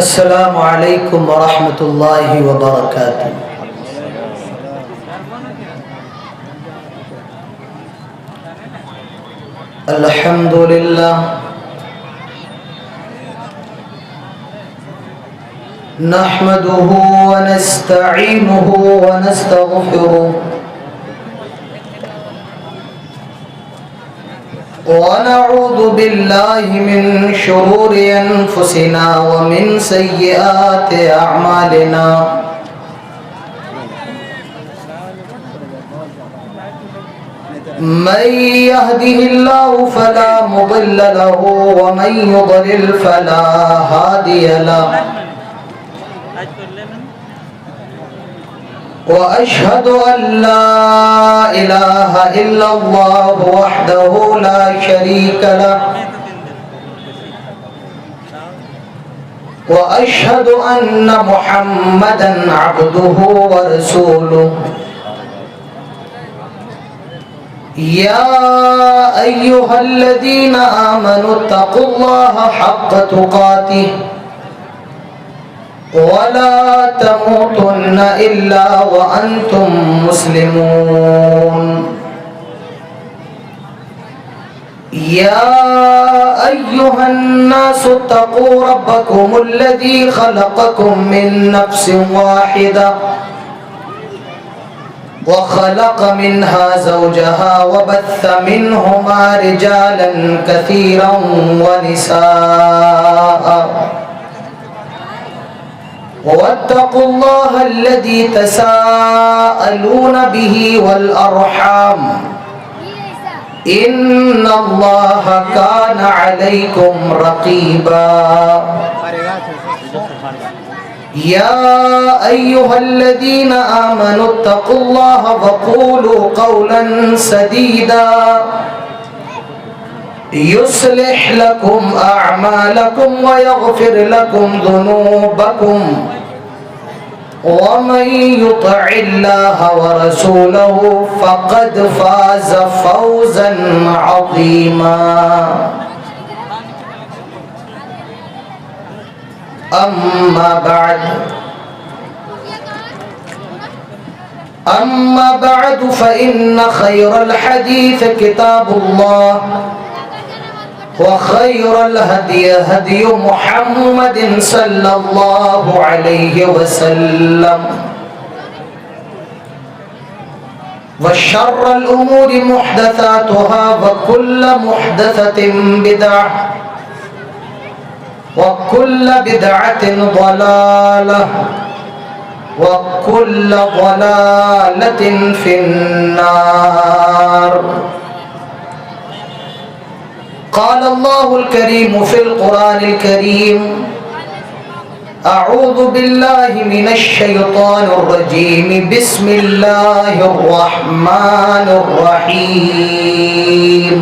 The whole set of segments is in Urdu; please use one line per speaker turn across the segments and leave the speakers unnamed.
السلام علیکم ورحمۃ اللہ وبرکاتہ۔ الحمد للہ نحمده ونستعینه ونستغفره ونعوذ بالله من شرور أنفسنا ومن سيئات أعمالنا من يهده الله فلا مضل له ومن يضلل فلا هادي له وأشهد أن لا إله إلا الله وحده لا شريك له وأشهد أن محمدا عبده ورسوله يا أيها الذين آمنوا اتقوا الله حق تقاته ولا تموتن إلا وأنتم مسلمون يا أيها الناس اتقوا ربكم الذي خلقكم من نفس واحدة وخلق منها زوجها وبث منهما رجالا كثيرا ونساء واتقوا الله الذي تساءلون به والأرحام إن الله كان عليكم رقيبا يا أيها الذين آمنوا اتقوا الله وقولوا قولا سديدا يصلح لكم أعمالكم ويغفر لكم ذنوبكم ومن يطع الله ورسوله فقد فاز فوزا عظيما أما بعد فإن خير الحديث كتاب الله وخير الهدي هدي محمد صلى الله عليه وسلم وشر الأمور محدثاتها وكل محدثة بدعة وكل بدعة ضلالة وكل ضلالة في النار قال الله الكريم في القرآن الكريم أعوذ بالله من الشيطان الرجيم بسم الله الرحمن الرحيم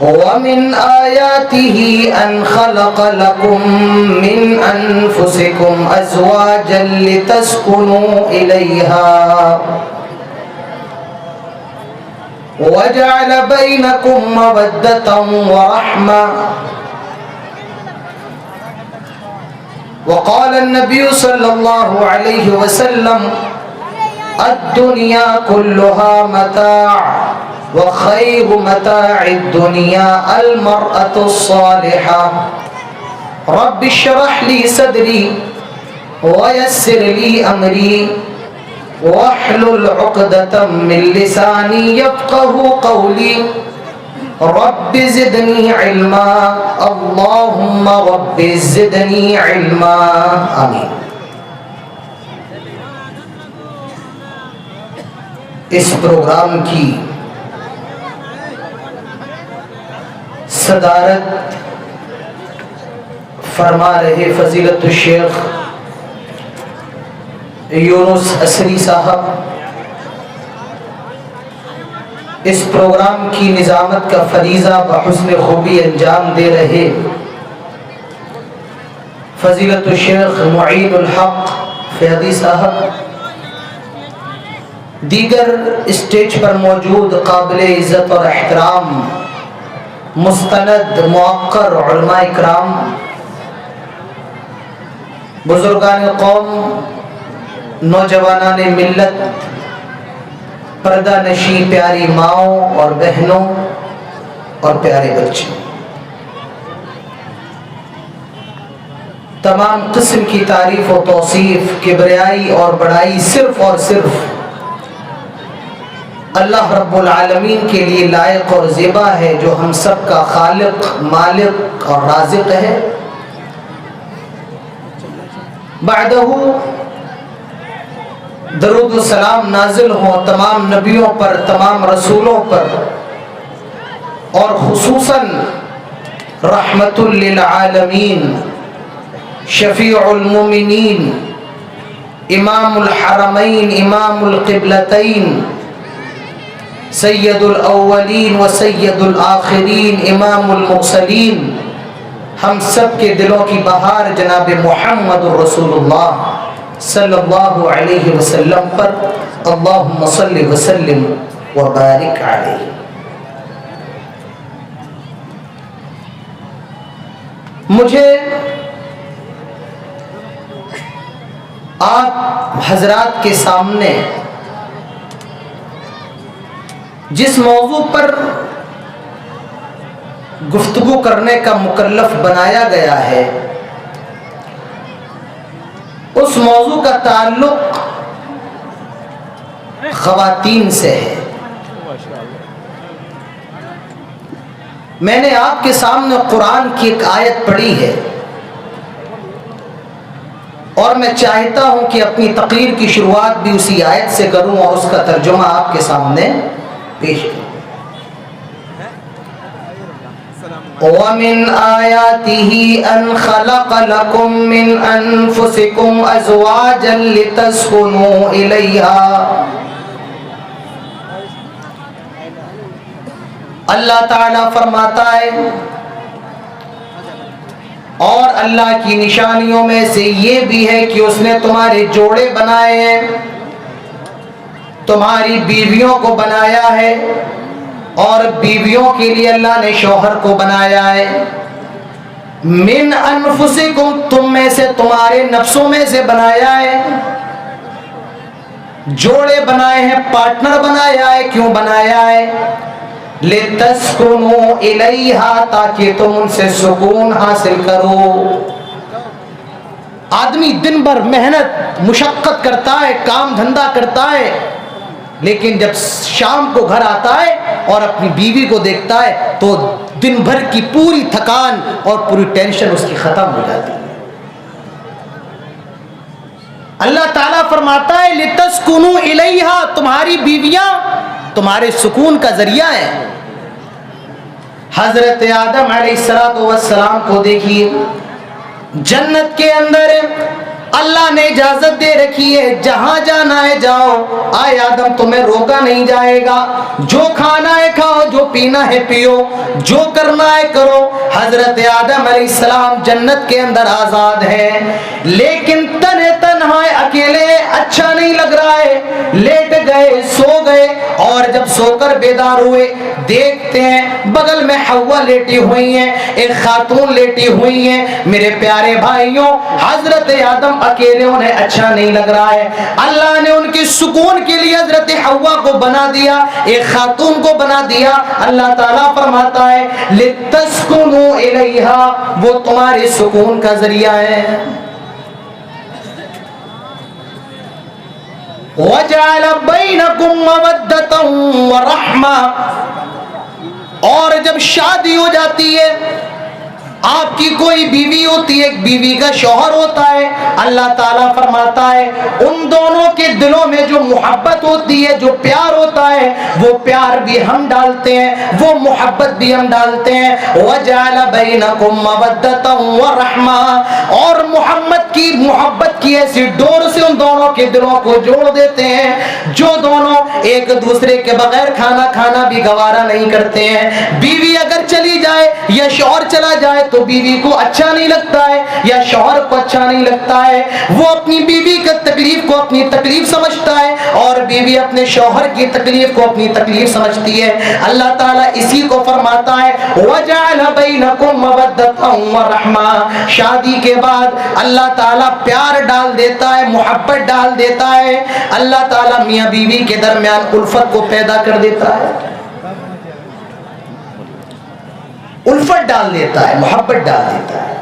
ومن آياته أن خلق لكم من أنفسكم أزواجا لتسكنوا إليها وجعل بينكم مودة ورحمة وقال النبي صلى الله عليه وسلم الدنيا كلها متاع وخير متاع الدنيا المرأة الصالحة رب اشرح لي صدري ويسر لي أمري واحلل عقدة من لساني يفقه قولي رب زدني علما اللهم رب زدني علما آمين۔ اس پروگرام کی صدارت فرما رہے فضیلت الشیخ یونس عصری صاحب، اس پروگرام کی نظامت کا فریضہ بحسن خوبی انجام دے رہے فضیلت الشیخ معین الحق فیاضی صاحب، دیگر اسٹیج پر موجود قابل عزت اور احترام مستند موقر علماء اکرام، بزرگان قوم، نوجوانان ملت، پردہ نشی پیاری ماؤں اور بہنوں اور پیارے بچے، تمام قسم کی تعریف و توصیف، کبریائی اور بڑائی صرف اور صرف اللہ رب العالمین کے لیے لائق اور زیبا ہے، جو ہم سب کا خالق، مالک اور رازق ہے۔ بعدہ درود و سلام نازل ہو تمام نبیوں پر، تمام رسولوں پر، اور خصوصاً رحمت للعالمین، شفیع المومنین، امام الحرمین، امام القبلتین، سید الاولین و سید الآخرین، امام المرسلین، ہم سب کے دلوں کی بہار جناب محمد رسول اللہ صلی اللہ علیہ وسلم پر اللہم صلی وسلم وبارک علیہ۔ مجھے آپ حضرات کے سامنے جس موضوع پر گفتگو کرنے کا مکلف بنایا گیا ہے، اس موضوع کا تعلق خواتین سے ہے۔ میں نے آپ کے سامنے قرآن کی ایک آیت پڑھی ہے، اور میں چاہتا ہوں کہ اپنی تقریر کی شروعات بھی اسی آیت سے کروں اور اس کا ترجمہ آپ کے سامنے پیش کروں۔ وَمِنْ آيَاتِهِ أَنْ خَلَقَ لَكُم مِّنْ أَنفُسِكُمْ أَزْوَاجًا لِتَسْكُنُوا إِلَيْهَا۔ اللہ تعالیٰ فرماتا ہے، اور اللہ کی نشانیوں میں سے یہ بھی ہے کہ اس نے تمہارے جوڑے بنائے ہیں، تمہاری بیویوں کو بنایا ہے، اور بیویوں کے لیے اللہ نے شوہر کو بنایا ہے۔ من انفسکم، تم میں سے، تمہارے نفسوں میں سے بنایا ہے، جوڑے بنائے ہیں، پارٹنر بنایا ہے۔ کیوں بنایا ہے؟ لِتَسْكُنُوا إِلَيْهَا، تاکہ تم ان سے سکون حاصل کرو۔ آدمی دن بھر محنت مشقت کرتا ہے، کام دھندا کرتا ہے، لیکن جب شام کو گھر آتا ہے اور اپنی بیوی کو دیکھتا ہے تو دن بھر کی پوری تھکان اور پوری ٹینشن اس کی ختم ہو جاتی ہے۔ اللہ تعالیٰ فرماتا ہے لِتَسْكُنُوا إِلَيْهَا، تمہاری بیویاں تمہارے سکون کا ذریعہ ہے۔ حضرت آدم علیہ السلام کو دیکھیے، جنت کے اندر اللہ نے اجازت دے رکھی ہے، جہاں جانا ہے جاؤ، آئے آدم تمہیں روکا نہیں جائے گا، جو کھانا ہے کھاؤ، جو پینا ہے پیو، جو کرنا ہے کرو۔ حضرت آدم علیہ السلام جنت کے اندر آزاد ہے، لیکن تنہا اکیلے اچھا نہیں لگ رہا ہے، لیٹ گئے، سو گئے، اور جب سو کر بیدار ہوئے دیکھتے ہیں بغل میں حوا لیٹی ہوئی ہیں، ایک خاتون لیٹی ہوئی ہیں۔ میرے پیارے بھائیوں، حضرت آدم اکیلے انہیں اچھا نہیں لگ رہا ہے، اللہ نے ان کی سکون کے لیے حضرت حوا کو بنا دیا، ایک خاتون کو بنا دیا۔ اللہ تعالیٰ فرماتا ہے لِتَسْكُنُوا إِلَيْهَا، وہ تمہارے سکون کا ذریعہ ہے۔ وَجَعَلَ بَيْنَكُمْ مَوَدَّةً وَرَحْمَةً، اور جب شادی ہو جاتی ہے، آپ کی کوئی بیوی ہوتی ہے، ایک بیوی کا شوہر ہوتا ہے، اللہ تعالیٰ فرماتا ہے ان دونوں کے دلوں میں جو محبت ہوتی ہے، جو پیار ہوتا ہے، وہ پیار بھی ہم ڈالتے ہیں، وہ محبت بھی ہم ڈالتے ہیں۔ وَجَعَلَ بَيْنَكُمْ مَوَدَّةً وَرَحْمَةً، اور محبت کی ایسی ڈور سے ان دونوں کے دلوں کو جوڑ دیتے ہیں، جو دونوں ایک دوسرے کے بغیر کھانا بھی گوارا نہیں کرتے ہیں۔ بیوی اگر چلی جائے یا شوہر چلا جائے تو تو بیوی کو اچھا نہیں لگتا ہے یا شوہر کو اچھا نہیں لگتا ہے، وہ اپنی بیوی کی تکلیف کو اپنی تکلیف سمجھتا ہے اور بیوی اپنے شوہر کی تکلیف کو اپنی تکلیف سمجھتی ہے۔ اللہ تعالیٰ اسی کو فرماتا ہے وَجَعَلَ بَيْنَكُمْ مَوَدَّةً وَرَحْمَةً، شادی کے بعد اللہ تعالیٰ پیار ڈال دیتا ہے، محبت ڈال دیتا ہے، اللہ تعالیٰ میاں بیوی کے درمیان الفت کو پیدا کر دیتا ہے، الفت ڈال دیتا ہے، محبت ڈال دیتا ہے۔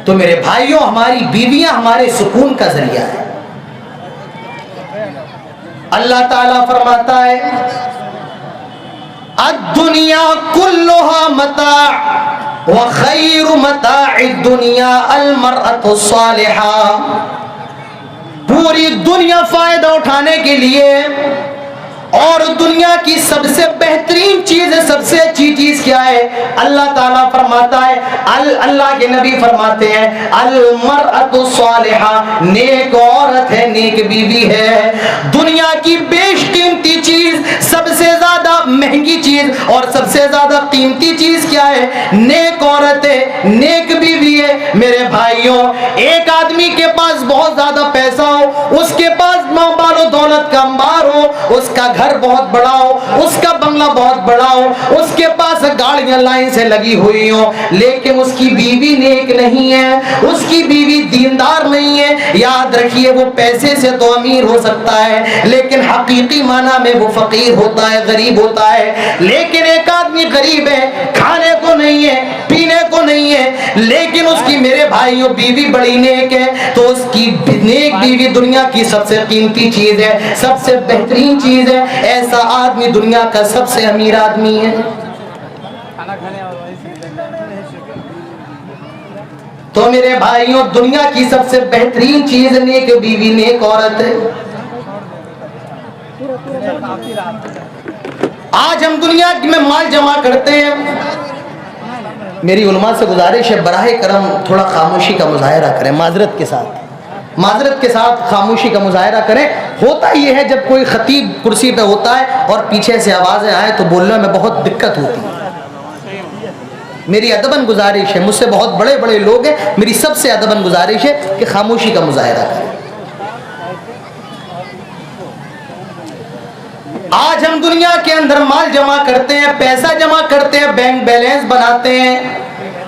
تو میرے بھائیوں، ہماری بیویاں ہمارے سکون کا ذریعہ ہے۔ اللہ تعالیٰ فرماتا ہے الدنیا کلها متاع وخیر متاع الدنیا المرأة الصالحہ، پوری دنیا فائدہ اٹھانے کے لیے اور دنیا کی سب سے بہترین چیز ہے، سب سے اچھی چیز کیا ہے؟ اللہ تعالیٰ فرماتا ہے، اللہ کے نبی فرماتے ہیں المرأۃ الصالحہ، نیک عورت ہے، نیک بیوی ہے۔ دنیا کی بیش قیمتی چیز، سب سے زیادہ مہنگی چیز اور سب سے زیادہ قیمتی چیز کیا ہے؟ نیک عورت ہے، نیک بیوی ہے۔ میرے بھائیوں، ایک آدمی کے پاس بہت زیادہ پیسہ ہو، اس کے پاس مال و دولت کا انبار ہو، اس کا گھر بہت بڑا ہو، اس کا بنگلہ بہت بڑا ہو، اس کے پاس گاڑیاں لائن سے لگی ہوئی ہوں، لیکن اس کی بیوی نیک نہیں ہے، اس کی بیوی دیندار نہیں ہے، یاد رکھیے وہ پیسے سے تو امیر ہو سکتا ہے لیکن حقیقی معنی میں وہ فقیر ہوتا ہے، غریب ہوتا ہے۔ لیکن ایک آدمی غریب ہے، کھانے کو نہیں ہے، پینے کو نہیں ہے، لیکن اس کی میرے بھائیوں بیوی بڑی نیک ہے، تو اس کی نیک بیوی دنیا کی سب سے قیمتی چیز ہے، سب سے بہترین چیز ہے۔ ایسا آدمی دنیا کا سب سے امیر آدمی ہے۔ تو میرے بھائیوں، دنیا کی سب سے بہترین چیز نیک بیوی، نیک عورت ہے۔ آج ہم دنیا میں مال جمع کرتے ہیں، میری علماء سے گزارش ہے براہ کرم تھوڑا خاموشی کا مظاہرہ کریں، معذرت کے ساتھ خاموشی کا مظاہرہ کریں۔ ہوتا یہ ہے جب کوئی خطیب کرسی پہ ہوتا ہے اور پیچھے سے آوازیں آئیں تو بولنے میں بہت دقت ہوتی ہے۔ میری ادباً گزارش ہے، مجھ سے بہت بڑے بڑے لوگ ہیں، میری سب سے ادباً گزارش ہے کہ خاموشی کا مظاہرہ کریں۔ آج ہم دنیا کے اندر مال جمع کرتے ہیں، پیسہ جمع کرتے ہیں، بینک بیلنس بناتے ہیں۔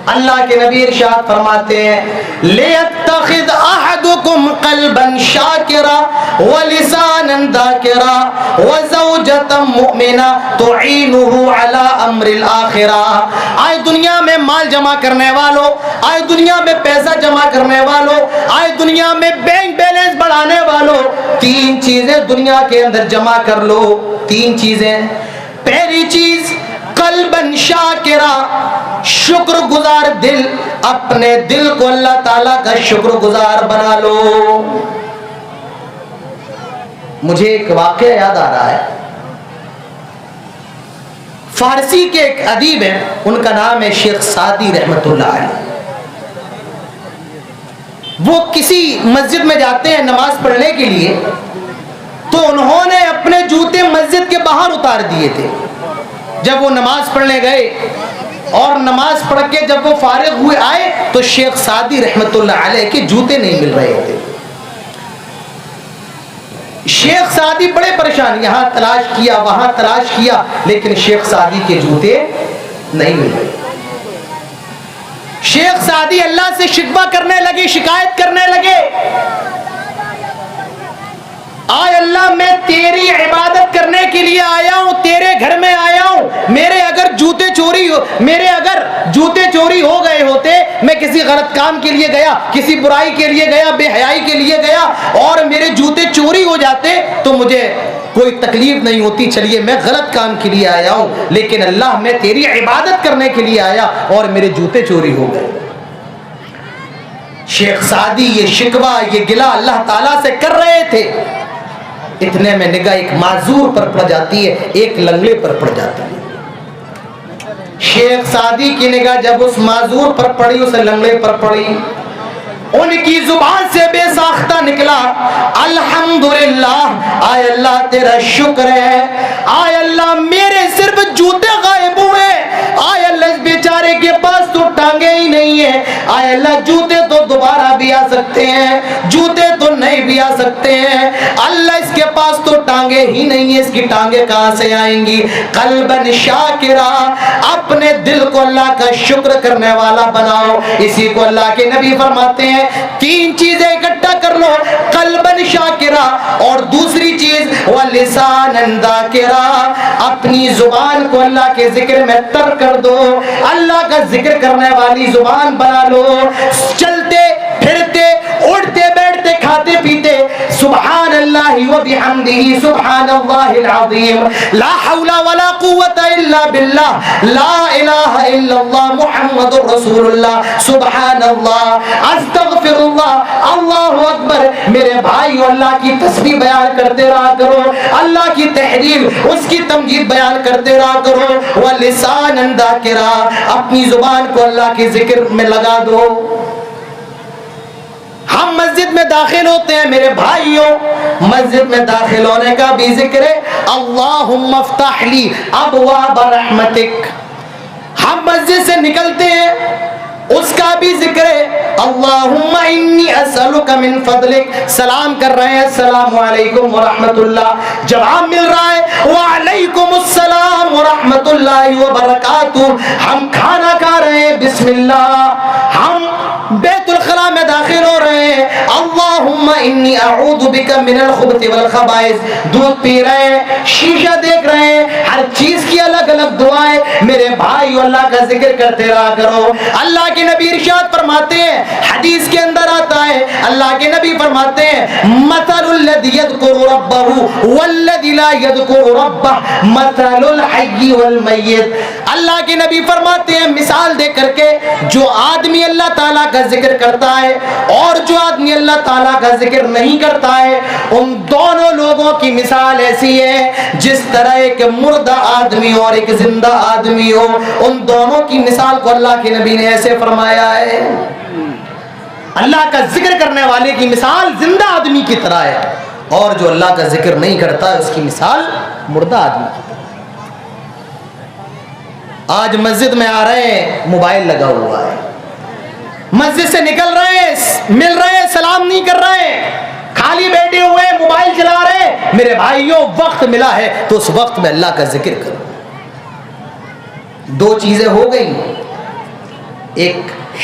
اللہ کے نبی ارشاد فرماتے ہیں لِيَتَّخِذْ أَحَدُكُمْ قَلْبًا شَاكِرًا وَلِسَانًا ذَاكِرًا وَزَوْجَةً مُؤْمِنَةً تُعِينُهُ عَلَى أَمْرِ الْآخِرَةِ۔ آئے دنیا میں مال جمع کرنے والوں، آئے دنیا میں پیسہ جمع کرنے والوں، آئے دنیا میں بینک بیلنس بڑھانے والوں، تین چیزیں دنیا کے اندر جمع کر لو، تین چیزیں۔ پہلی چیز قلباً شاکرا، شکر گزار دل، اپنے دل کو اللہ تعالیٰ کا شکر گزار بنا لو۔ مجھے ایک واقعہ یاد آ رہا ہے، فارسی کے ایک ادیب ہیں، ان کا نام ہے شیخ سعدی رحمت اللہ علیہ۔ وہ کسی مسجد میں جاتے ہیں نماز پڑھنے کے لیے، تو انہوں نے اپنے جوتے مسجد کے باہر اتار دیے تھے۔ جب وہ نماز پڑھنے گئے اور نماز پڑھ کے جب وہ فارغ ہوئے آئے تو شیخ سعدی رحمت اللہ علیہ کے جوتے نہیں مل رہے تھے۔ شیخ سعدی بڑے پریشان، یہاں تلاش کیا وہاں تلاش کیا، لیکن شیخ سعدی کے جوتے نہیں مل رہے۔ شیخ سعدی اللہ سے شکوہ کرنے لگے، شکایت کرنے لگے، آئے اللہ میں تیری عبادت کرنے کے لیے آیا ہوں، تیرے گھر میں آیا ہوں، میرے اگر جوتے چوری ہو گئے ہوتے، میں کسی غلط کام کے لیے گیا، کسی برائی کے لیے گیا، بے حیائی کے لیے گیا اور میرے جوتے چوری ہو جاتے تو مجھے کوئی تکلیف نہیں ہوتی، چلیے میں غلط کام کے لیے آیا ہوں، لیکن اللہ میں تیری عبادت کرنے کے لیے آیا اور میرے جوتے چوری ہو گئے۔ شیخ سعدی یہ شکوہ، یہ گلہ اللہ تعالیٰ سے کر رہے تھے، اتنے میں نگاہ ایک معذور پر پڑ جاتی ہے، ایک لنگڑے پر پڑ جاتی ہے۔ شیخ سعدی کی نگاہ جب اس معذور پر پڑی، اس لنگڑے پر پڑی ان کی زبان سے بے ساختہ نکلا الحمدللہ، آئے اللہ تیرا شکر ہے، آئے اللہ میرے صرف جوتے غائب ہوئے، آئے اللہ اس بیچارے کے پاس تو ٹانگیں ہی نہیں ہیں، آئے اللہ جوتے تو دوبارہ بھی آ سکتے ہیں، جوتے تو نہیں بھی آ سکتے ہیں، اللہ اس کے پاس تو ٹانگیں ہی نہیں ہیں، اس کی ٹانگیں کہاں سے آئیں گی؟ قلباً شاکرا، اپنے دل کو اللہ کا شکر کرنے والا بناؤ۔ اسی کو اللہ کے نبی فرماتے ہیں تین چیزیں اکٹھا کر لو، قلباً شاکرا، اور دوسری چیز وَلِسَانًا ذَاکِرًا، اپنی زبان کو اللہ کے ذکر میں تر کر دو، اللہ کا ذکر کرنے والی زبان بنا لو، چلتے پھرتے اٹھتے بیٹھتے کھاتے پیتے سبحان اللہ وبحمدہ سبحان اللہ العظیم، لا حول ولا قوت الا باللہ، لا الہ الا اللہ محمد رسول اللہ، سبحان اللہ، استغفر اللہ، اللہ اکبر۔ میرے بھائی اللہ کی تسبیح بیان کرتے رہا کرو، اللہ کی تحریف اس کی تمجید بیان کرتے رہا کرو، وَلِسَانًا ذَاکِرًا، اپنی زبان کو اللہ کے ذکر میں لگا دو۔ ہم مسجد میں داخل ہوتے ہیں میرے بھائیوں، مسجد میں داخل ہونے کا بھی ذکر ہے اللہم افتح لی ابواب رحمتک، ہم مسجد سے نکلتے ہیں اس کا بھی ذکر ہے اللہم انی اسألک من فضلک، سلام کر رہے ہیں السلام علیکم ورحمت اللہ، جواب مل رہا ہے وعلیکم السلام ورحمت اللہ وبرکاتہ، ہم کھانا کھا رہے ہیں بسم اللہ، ہم بیت الخلاء میں داخل ہو رہے ہیں اللہم انی اعوذ بک من الخبث والخبائث، دودھ پی رہے ہیں، شیشہ دیکھ رہے ہیں، ہر چیز کی الگ الگ دعائیں، میرے بھائی اللہ کا ذکر کرتے رہا کرو۔ اللہ کے نبی ارشاد فرماتے ہیں، حدیث کے اندر آتا ہے، اللہ کے نبی فرماتے ہیں مثل الذی یذکر ربہ والذی لا یذکر ربہ مثل الحی والمیت، اللہ کے نبی فرماتے ہیں مثال دے کر کے جو آدمی اللہ تعالیٰ کا ذکر کرتا ہے اور جو آدمی اللہ تعالیٰ کا ذکر نہیں کرتا ہے، ان دونوں لوگوں کی مثال ایسی ہے جس طرح ایک مردہ آدمی اور ایک زندہ آدمی ہو، ان دونوں کی مثال کو اللہ کے نبی نے ایسے فرمایا ہے، اللہ کا ذکر کرنے والے کی مثال زندہ آدمی کی طرح ہے اور جو اللہ کا ذکر نہیں کرتا ہے اس کی مثال مردہ آدمی کی طرح۔ آج مسجد میں آ رہے ہیں موبائل لگا ہوا ہے، مسجد سے نکل رہے ہیں مل رہے ہیں سلام نہیں کر رہے ہیں، خالی بیٹھے ہوئے موبائل چلا رہے ہیں، میرے بھائیوں وقت ملا ہے تو اس وقت میں اللہ کا ذکر کرو۔ دو چیزیں ہو گئی، ایک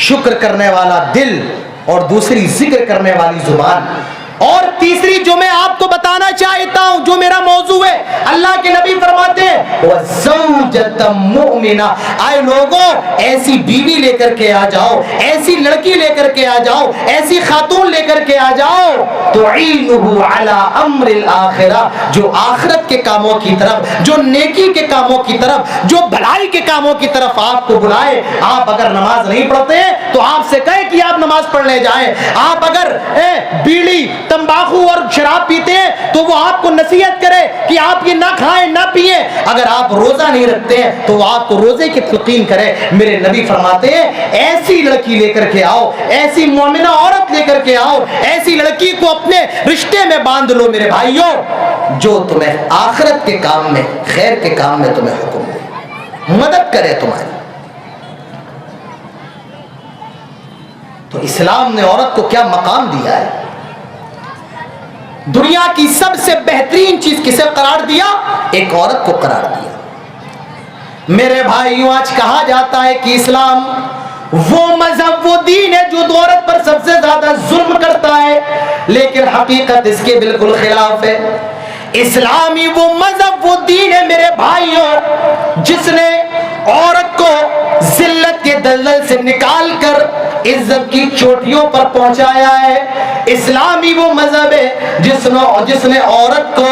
شکر کرنے والا دل اور دوسری ذکر کرنے والی زبان، اور تیسری جو میں آپ کو بتانا چاہتا ہوں جو میرا موضوع ہے، اللہ کے نبی فرماتے ہیں وَزَوْجَةً مُؤْمِنَةً، آئے لوگوں ایسی بیوی لے کر کے آ جاؤ، ایسی لڑکی لے کر کے آ جاؤ، ایسی خاتون لے کر کے آ جاؤ تُعِينُهُ عَلَىٰ أَمْرِ الْآخِرَةِ، جو آخرت کے کاموں کی طرف، جو نیکی کے کاموں کی طرف، جو بھلائی کے کاموں کی طرف آپ کو بلائے۔ آپ اگر نماز نہیں پڑھتے تو آپ سے کہے کہ آپ نماز پڑھنے جائیں، آپ اگر بیڑی تمباکو اور شراب پیتے ہیں تو وہ آپ کو نصیحت کرے کہ آپ یہ نہ کھائیں نہ پیئیں، اگر آپ روزہ نہیں رکھتے ہیں تو وہ آپ کو روزے کی تلقین کرے۔ میرے نبی فرماتے ہیں ایسی لڑکی لے کر کے آؤ، ایسی مومنہ عورت لے کر کے آؤ، ایسی لڑکی کو اپنے رشتے میں باندھ لو میرے بھائیوں، جو تمہیں آخرت کے کام میں، خیر کے کام میں تمہیں حکم دے، مدد کرے تمہاری۔ تو اسلام نے عورت کو کیا مقام دیا ہے؟ دنیا کی سب سے بہترین چیز کسے قرار دیا؟ ایک عورت کو قرار دیا۔ میرے بھائیوں آج کہا جاتا ہے کہ اسلام وہ مذہب، وہ دین ہے جو عورت پر سب سے زیادہ ظلم کرتا ہے، لیکن حقیقت اس کے بالکل خلاف ہے۔ اسلامی وہ مذہب، وہ دین ہے میرے بھائیوں جس نے عورت کو ذلت کے دلدل سے نکال کر عزت کی چوٹیوں پر پہنچایا ہے۔ اسلامی وہ مذہب ہے جس نے عورت کو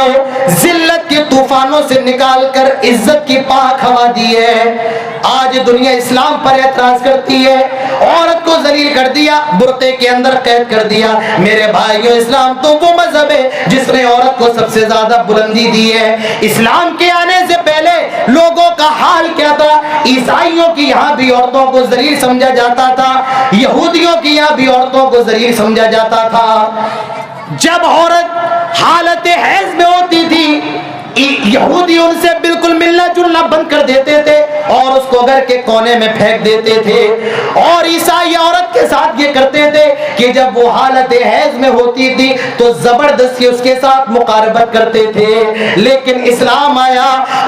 ذلت کے طوفانوں سے نکال کر عزت کی پاک ہوا دی ہے۔ آج دنیا اسلام پر اعتراض کرتی ہے، عورت کو ذلیل کر دیا, برقعے کے اندر قید کر دیا. میرے بھائیوں, اسلام تو وہ مذہب ہے جس نے عورت کو سب سے زیادہ بلندی دی ہے. اسلام کے آنے سے پہلے لوگوں کا حال کیا تھا؟ عیسائیوں کی یہاں بھی عورتوں کو ذلیل سمجھا جاتا تھا, یہودیوں کی یہاں بھی عورتوں کو ذلیل سمجھا جاتا تھا. جب عورت حالت حیض میں ہوتی تھی, یہودی ان سے بالکل ملنا جلنا بند کر دیتے تھے اور اس کو گھر کے کونے میں پھینک دیتے تھے. اور عیسائی عورت کے ساتھ یہ کرتے تھے کہ جب وہ حالت حیض میں ہوتی تھی تو زبردستی اس کے ساتھ مقاربت کرتے تھے. لیکن اسلام آیا,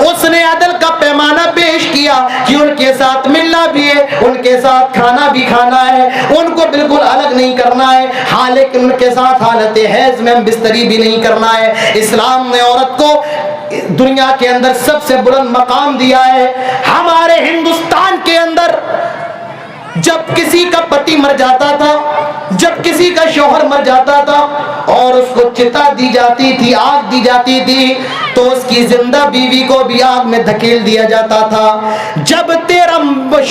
اس نے عدل کا پیمانہ پیش کیا کہ ان کے ساتھ ملنا بھی ہے, ان کے ساتھ کھانا بھی کھانا ہے, ان کو بالکل الگ نہیں کرنا ہے, ہاں لیکن ان کے ساتھ حالت حیض میں ہم بستری بھی نہیں کرنا ہے. اسلام نے عورت کو دنیا کے اندر سب سے بلند مقام دیا ہے. ہمارے ہندوستان کے اندر جب کسی کا پتی مر جاتا تھا, جب کسی کا شوہر مر جاتا تھا اور اس کو چتا دی جاتی تھی, آگ دی جاتی تھی, تو اس کی زندہ بیوی کو بھی آگ میں دھکیل دیا جاتا تھا. جب تیرا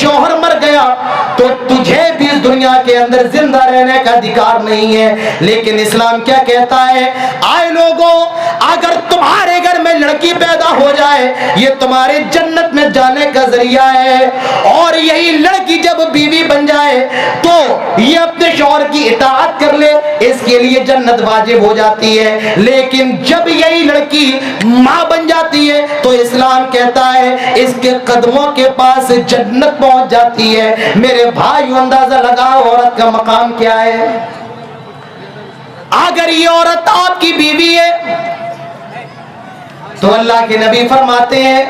شوہر مر گیا تو تجھے بھی اس دنیا کے اندر زندہ رہنے کا ادھیکار نہیں ہے. لیکن اسلام کیا کہتا ہے؟ آئے لوگوں, اگر تمہارے گھر میں لڑکی پیدا ہو جائے یہ تمہارے جنت میں جانے کا ذریعہ ہے, اور یہی لڑکی جب بیوی بن جائے تو یہ اپنے شوہر کی اطاعت کر لے, اس کے لیے جنت واجب ہو جاتی ہے. لیکن جب یہی لڑکی ماں بن جاتی ہے تو اسلام کہتا ہے اس کے قدموں کے پاس جنت پہنچ جاتی ہے. میرے بھائیو, اندازہ لگاؤ عورت کا مقام کیا ہے. اگر یہ عورت آپ کی بیوی ہے تو اللہ کے نبی فرماتے ہیں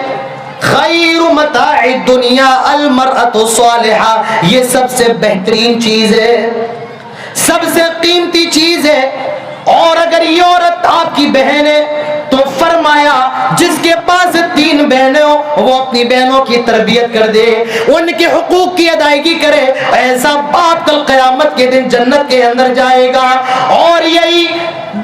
خیر متاع الدنیا المرأة الصالحہ, یہ سب سے بہترین چیز ہے, سب سے قیمتی چیز ہے. اور اگر یہ عورت آپ کی بہن ہے تو فرمایا جس کے پاس 3 بہنیں ہوں وہ اپنی بہنوں کی تربیت کر دے, ان کے حقوق کی ادائیگی کرے, ایسا باپ کل قیامت کے دن جنت کے اندر جائے گا. اور یہی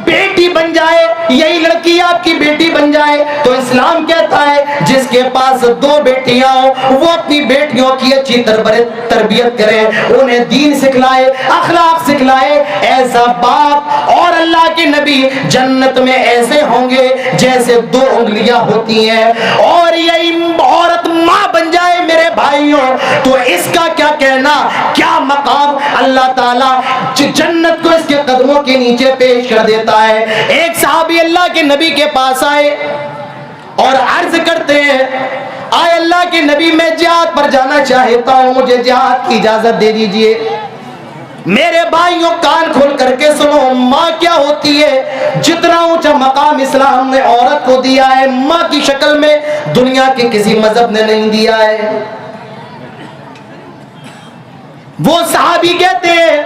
بیٹی بن جائے, یہی لڑکی آپ کی بیٹی بن جائے تو اسلام کہتا ہے جس کے پاس 2 بیٹیاں ہوں وہ اپنی بیٹیوں کی اچھی تربیت کرے, انہیں دین سکھلائے, اخلاق سکھلائے. ایسا باپ اور اللہ کے نبی جنت میں ایسے ہوں گے جیسے 2 انگلیاں ہوتی ہیں. اور یہی عورت ماں بن جائے میرے بھائیوں تو اس کا کیا کہنا, کیا مقام اللہ تعالیٰ جنت کو اس کے قدموں کے نیچے پیش کر دیتا ہے. ایک صحابی اللہ کے نبی کے پاس آئے اور عرض کرتے ہیں آئے اللہ کے نبی, میں جہاد پر جانا چاہتا ہوں, مجھے جہاد کی اجازت دے دیجئے. میرے بھائیوں کان کھول کر کے سنو, ماں کیا ہوتی ہے, جتنا اونچا مقام اسلام نے عورت کو دیا ہے ماں کی شکل میں دنیا کے کسی مذہب نے نہیں دیا ہے. وہ صحابی کہتے ہیں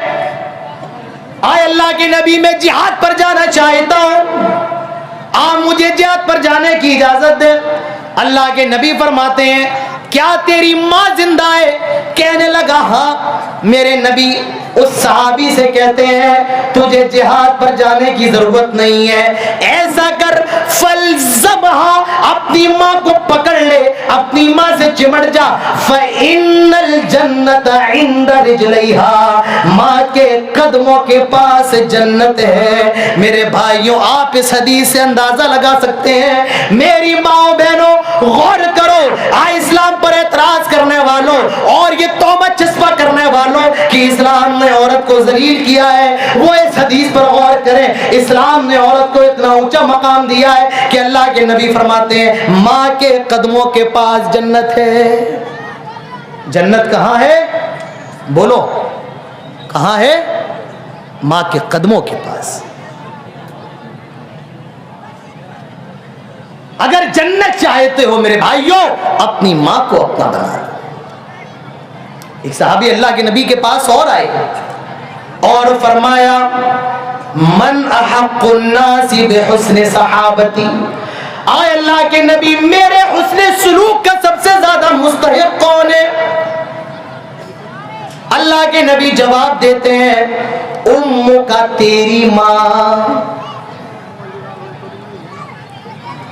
آئے اللہ کے نبی, میں جہاد پر جانا چاہتا ہوں, آپ مجھے جہاد پر جانے کی اجازت دیں. اللہ کے نبی فرماتے ہیں کیا تیری ماں زندہ ہے؟ کہنے لگا ہاں. میرے نبی اس صحابی سے کہتے ہیں تجھے جہاد پر جانے کی ضرورت نہیں ہے, ایسا کر فَلْزَمْهَا, اپنی ماں کو پکڑ لے, اپنی ماں سے چمٹ جا. فَإِنَّ الْجَنَّةَ عِنْدَ رِجْلَيْهَا, ماں کے قدموں کے پاس جنت ہے. میرے بھائیوں آپ اس حدیث سے اندازہ لگا سکتے ہیں. میری ماں بہنوں غور کرو, اسلام پر اعتراض کرنے والوں اور یہ توبہ چسپا کرنے والوں کہ اسلام نے عورت کو ذلیل کیا ہے, وہ اس حدیث پر غور کریں. اسلام نے عورت کو اتنا اونچا مقام دیا ہے کہ اللہ کے نبی فرماتے ہیں ماں کے قدموں کے پاس جنت ہے. جنت کہاں ہے؟ بولو کہاں ہے؟ ماں کے قدموں کے پاس. اگر جنت چاہتے ہو میرے بھائیوں اپنی ماں کو اپنا بنا لو. ایک صحابی اللہ کے نبی کے پاس اور آئے اور فرمایا من احق الناس بحسن صحابتی, آئے اللہ کے نبی میرے حسن سلوک کا سب سے زیادہ مستحق کون ہے؟ اللہ کے نبی جواب دیتے ہیں امّ کا, تیری ماں.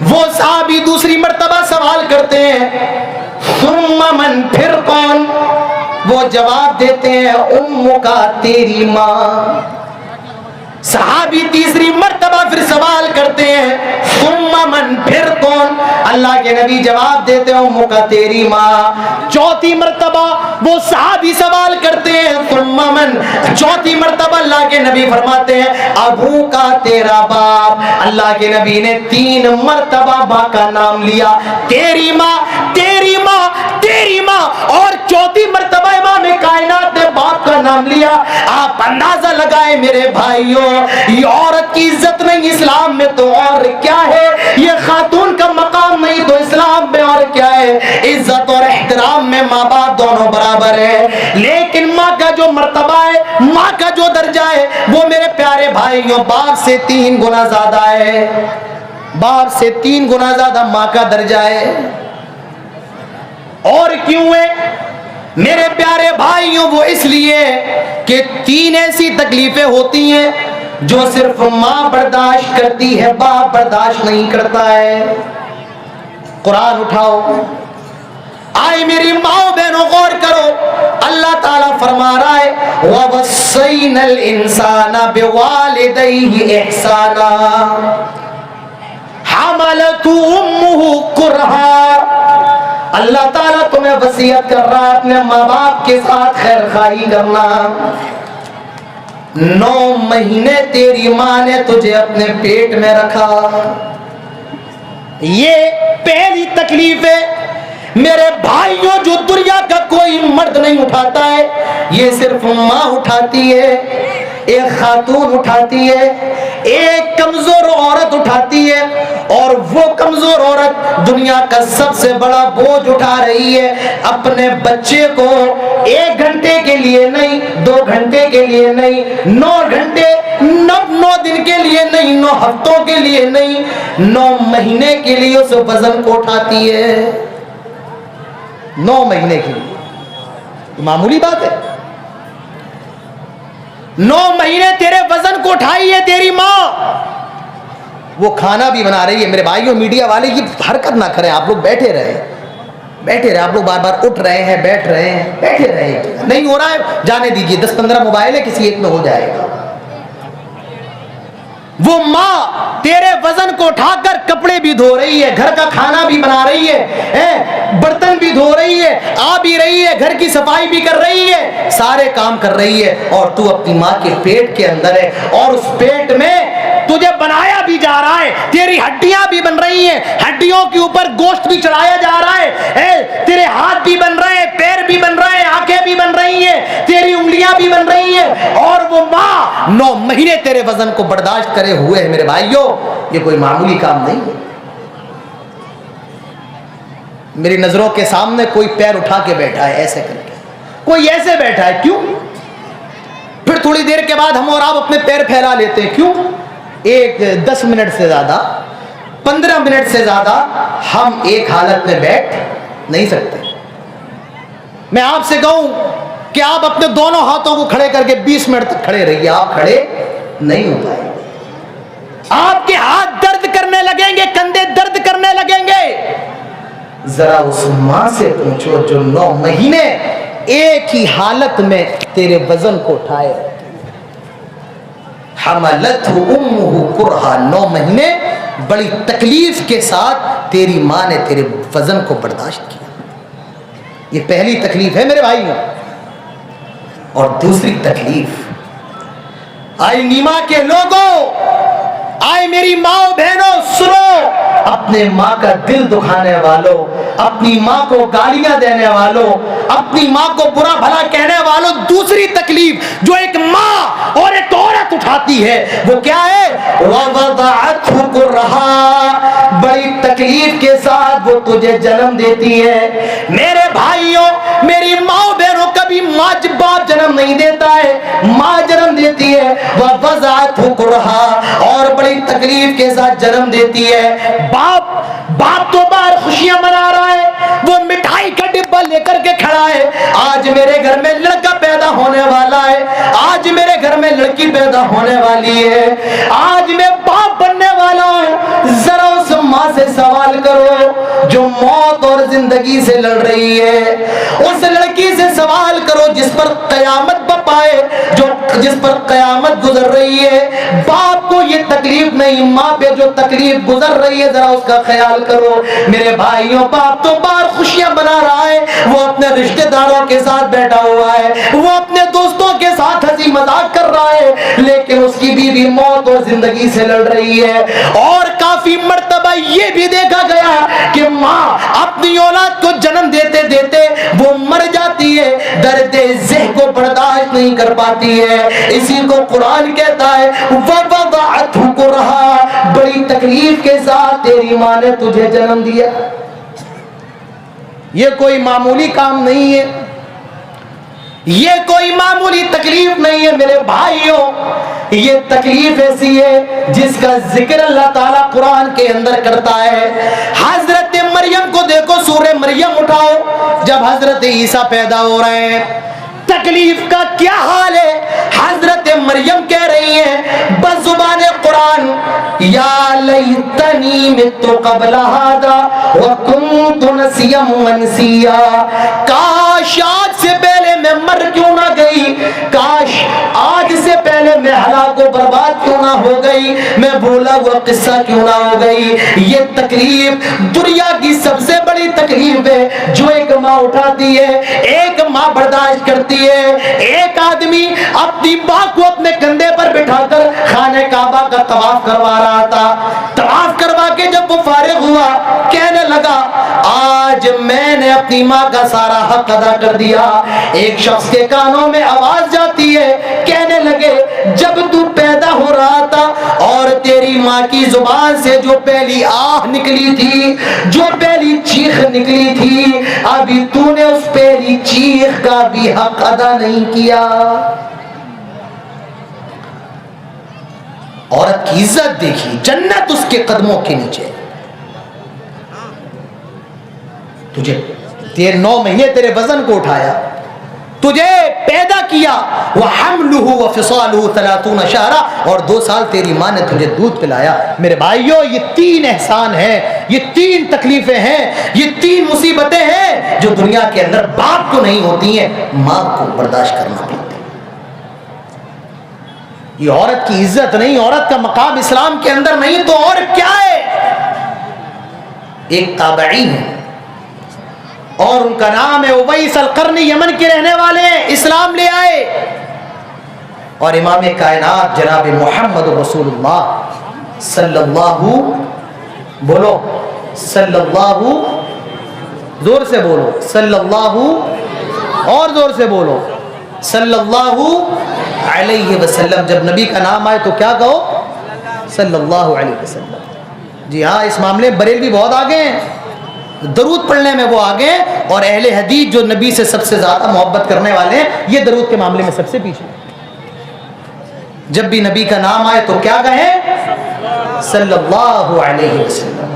وہ صحابی دوسری مرتبہ سوال کرتے ہیں ثم من, پھر کون؟ وہ جواب دیتے ہیں امکا تیری ماں. صحابی تیسری مرتبہ پھر سوال کرتے ہیں ثم من، پھر کون؟ اللہ کے نبی جواب دیتے ہیں امکا تیری ماں. چوتھی مرتبہ وہ صحابی سوال کرتے ہیں ثم من. چوتھی مرتبہ اللہ کے نبی فرماتے ہیں ابو کا تیرا باپ. اللہ کے نبی نے 3 مرتبہ ماں کا نام لیا، تیری ماں تیری ماں تیری ماں، اور چوتھی مرتبہ امام کائنات نے باپ کا نام لیا. آپ اندازہ لگائے میرے بھائیوں، یہ عورت کی عزت نہیں اسلام میں تو اور کیا ہے، یہ خاتون کا مقام نہیں تو اسلام میں اور کیا ہے. عزت اور احترام میں ماں باپ دونوں برابر ہے، لیکن ماں کا جو مرتبہ ہے، ماں کا جو درجہ ہے، وہ میرے پیارے بھائیوں باپ سے 3 گنا زیادہ ہے. باپ سے 3 گنا زیادہ ماں کا درجہ ہے. اور کیوں ہے میرے پیارے بھائیوں؟ وہ اس لیے کہ 3 ایسی تکلیفیں ہوتی ہیں جو صرف ماں برداشت کرتی ہے، باپ برداشت نہیں کرتا ہے. قرآن اٹھاؤ، آئے میری ماں بہنوں غور کرو، اللہ تعالیٰ فرما رہا ہے وَوَصَّيْنَا الْإِنسَانَ بِوَالِدَيْهِ إِحْسَانًا حَمَلَتْهُ أُمُّهُ كُرْهًا. اللہ تعالیٰ تمہیں وصیت کر رہا ہے اپنے ماں باپ کے ساتھ خیر خواہی کرنا. 9 مہینے تیری ماں نے تجھے اپنے پیٹ میں رکھا. یہ پہلی تکلیف ہے میرے بھائیوں جو دنیا کا کوئی مرد نہیں اٹھاتا ہے، یہ صرف ماں اٹھاتی ہے. ایک خاتون اٹھاتی ہے، ایک کمزور عورت اٹھاتی ہے، اور وہ کمزور عورت دنیا کا سب سے بڑا بوجھ اٹھا رہی ہے. اپنے بچے کو 1 گھنٹے کے لیے نہیں، 2 گھنٹے کے لیے نہیں، 9 گھنٹے 9 دن کے لیے نہیں، 9 ہفتوں کے لیے نہیں، 9 مہینے کے لیے اس وزن کو اٹھاتی ہے. 9 مہینے کے لیے معمولی بات ہے. 9 مہینے تیرے وزن کو اٹھائی ہے تیری ماں. وہ کھانا بھی بنا رہی ہے. میرے بھائیوں میڈیا والے کی حرکت نہ کریں، آپ لوگ بیٹھے رہے، آپ لوگ بار بار اٹھ رہے ہیں، بیٹھ رہے ہیں، بیٹھے رہے. نہیں ہو رہا ہے جانے دیجئے، 10-15 موبائل ہے، کسی ایک میں ہو جائے گا. وہ ماں تیرے وزن کو اٹھا کر کپڑے بھی دھو رہی ہے، گھر کا کھانا بھی بنا رہی ہے، برتن بھی دھو رہی ہے، آ بھی رہی ہے، گھر کی صفائی بھی کر رہی ہے، سارے کام کر رہی ہے، اور تو اپنی ماں کے پیٹ کے اندر ہے، اور اس پیٹ میں تجھے بنایا بھی جا رہا ہے. تیری ہڈیاں بھی بن رہی ہیں، ہڈیوں کے اوپر گوشت بھی چڑھایا جا رہا ہے، تیرے ہاتھ بھی بن رہے ہیں، پیر بھی بن رہے ہیں، آنکھیں بھی بن رہی ہیں، تیری انگلیاں بھی بن رہی ہیں، اور وہ ماں 9 مہینے تیرے وزن کو برداشت کرے ہوئے ہے. میرے بھائیوں یہ کوئی معمولی کام نہیں ہے. میری نظروں کے سامنے کوئی پیر اٹھا کے بیٹھا ہے ایسے کر کے، کوئی ایسے بیٹھا ہے، کیوں؟ پھر تھوڑی دیر کے بعد ہم اور آپ اپنے پیر پھیلا لیتے ہیں، کیوں؟ 10 منٹ سے زیادہ، 15 منٹ سے زیادہ ہم ایک حالت میں بیٹھ نہیں سکتے. میں آپ سے کہوں کہ آپ اپنے دونوں ہاتھوں کو کھڑے کر کے 20 منٹ تک کھڑے رہیے، آپ کھڑے نہیں ہو پائے. آپ کے ہاتھ درد کرنے لگیں گے، کندھے درد کرنے لگیں گے. ذرا اس ماں سے پوچھو جو 9 مہینے ایک ہی حالت میں تیرے وزن کو اٹھائے. حملتہ امہ کرہا، 9 مہینے بڑی تکلیف کے ساتھ تیری ماں نے تیرے وزن کو برداشت کیا. یہ پہلی تکلیف ہے میرے بھائیوں. اور دوسری تکلیف، آئے نیما کے لوگوں، آئے میری ماں بہنوں سنو، اپنے ماں کا دل دکھانے والوں، اپنی ماں کو گالیاں دینے والوں، اپنی ماں کو برا بھلا کہنے والوں، دوسری تکلیف جو ایک ماں اور ایک عورت اٹھاتی ہے وہ کیا ہے؟ وَوَضَعَتْهُ كُرْهًا، بڑی تکلیف کے ساتھ وہ تجھے جنم دیتی ہے. میرے بھائیوں میری ماں بہنوں کبھی ماں باپ جنم نہیں دیتا ہے، ماں جنم دیتی ہے. وَوَضَعَتْهُ كُرْهًا، اور بڑی تکلیف کے ساتھ جنم دیتی ہے. باپ تو باہر خوشیاں منا رہا ہے، وہ مٹھائی کا ڈبہ لے کر کے کھڑا ہے، آج میرے گھر میں لڑکا پیدا ہونے والا ہے، آج میرے گھر میں لڑکی پیدا ہونے والی ہے، آج میں باپ بننے والا ہوں. ذرا اس ماں سے سوال کرو جو موت اور زندگی سے لڑ رہی ہے، اس لڑکی سے سوال کرو کرو جس پر قیامت بپائے، جس پر قیامت گزر رہی ہے، باپ کو یہ تکلیف نہیں، ماں پہ جو تکلیف گزر رہی ہے ذرا اس کا خیال کرو۔ میرے بھائیوں، باپ تو باہر خوشیاں بنا رہا ہے، وہ اپنے رشتہ داروں کے ساتھ بیٹھا ہوا ہے، وہ اپنے دوستوں کے ساتھ ہنسی مذاق کر رہا ہے، لیکن اس کی بیوی موت اور زندگی سے لڑ رہی ہے۔ اور کافی مرتبہ یہ بھی دیکھا گیا کہ ماں اپنی اولاد کو جنم دیتے دیتے وہ مر جاتی ہے، درد ذہ کو برداشت نہیں کر پاتی ہے۔ اسی کو قرآن کہتا ہے وَوَضَعَتْهُ كُرْهًا، بڑی تکلیف کے ساتھ تیری ماں نے تجھے جنم دیا۔ یہ کوئی معمولی کام نہیں ہے، یہ کوئی معمولی تکلیف نہیں ہے میرے بھائیوں، یہ تکلیف ایسی ہے جس کا ذکر اللہ تعالیٰ قرآن کے اندر کرتا ہے۔ حضرت مریم کو دیکھو، سورہ مریم اٹھاؤ، جب حضرت عیسیٰ پیدا ہو رہے ہیں تکلیف کا کیا حال ہے۔ حضرت مریم کہہ رہی ہیں بزبان قرآن یا لیتنی مت قبل ھذا وکنت نسیا منسیا، کاش آج سے پہلے میں مر کیوں نہ گئی، کاش آج سے پہلے میں ہلاک و برباد کیوں نہ ہو گئی، میں بھولا ہوا قصہ کیوں نہ ہو گئی۔ یہ تکلیف دنیا کی سب سے بڑی تکلیف ہے جو ایک ماں اٹھاتی ہے، ایک ماں برداشت کرتی ہے۔ ایک آدمی اپنی ماں کو اپنے کندھے پر بٹھا کر خانہ کعبہ کا طواف کروا رہا تھا، طواف کروا کے جب وہ فارغ ہوا کہنے لگا آج میں نے اپنی ماں کا سارا حق ادا کر دیا۔ ایک شخص کے کانوں میں آواز جاتی ہے، کہنے لگے جب تو پیدا ہو رہا تھا اور تیری ماں کی زبان سے جو پہلی آہ نکلی تھی، جو پہلی چیخ نکلی تھی، ابھی تو نے اس پہلی چیخ کا بھی حق ادا نہیں کیا۔ عورت کی عزت دیکھی، جنت اس کے قدموں کے نیچے۔ تجھے 9 مہینے تیرے وزن کو اٹھایا، تجھے پیدا کیا، وَحَمْلُهُ وَفِصَالُهُ 30 شَهْرًا، اور 2 سال تیری ماں نے تجھے دودھ پلایا۔ میرے بھائیوں، یہ 3 احسان ہیں، یہ 3 تکلیفیں ہیں، یہ 3 مصیبتیں ہیں جو دنیا کے اندر باپ کو نہیں ہوتی ہیں، ماں کو برداشت کرنا پڑتا ہے۔ یہ عورت کی عزت نہیں، عورت کا مقام اسلام کے اندر نہیں تو اور کیا ہے۔ ایک تابعی ہے اور ان کا نام ہے اویس القرنی، یمن کے رہنے والے، اسلام لے آئے اور امام کائنات جناب محمد رسول اللہ صلی اللہ، بولو صلی اللہ، زور سے بولو صلی اللہ، اور زور سے بولو صلی اللہ علیہ وسلم۔ جب نبی کا نام آئے تو کیا کہو؟ صلی اللہ علیہ وسلم۔ جی ہاں، اس معاملے میں بریلوی بہت آگے ہیں، درود پڑھنے میں وہ آگے ہیں، اور اہل حدیث جو نبی سے سب سے زیادہ محبت کرنے والے ہیں یہ درود کے معاملے میں سب سے پیچھے۔ جب بھی نبی کا نام آئے تو کیا کہیں؟ صلی اللہ علیہ وسلم۔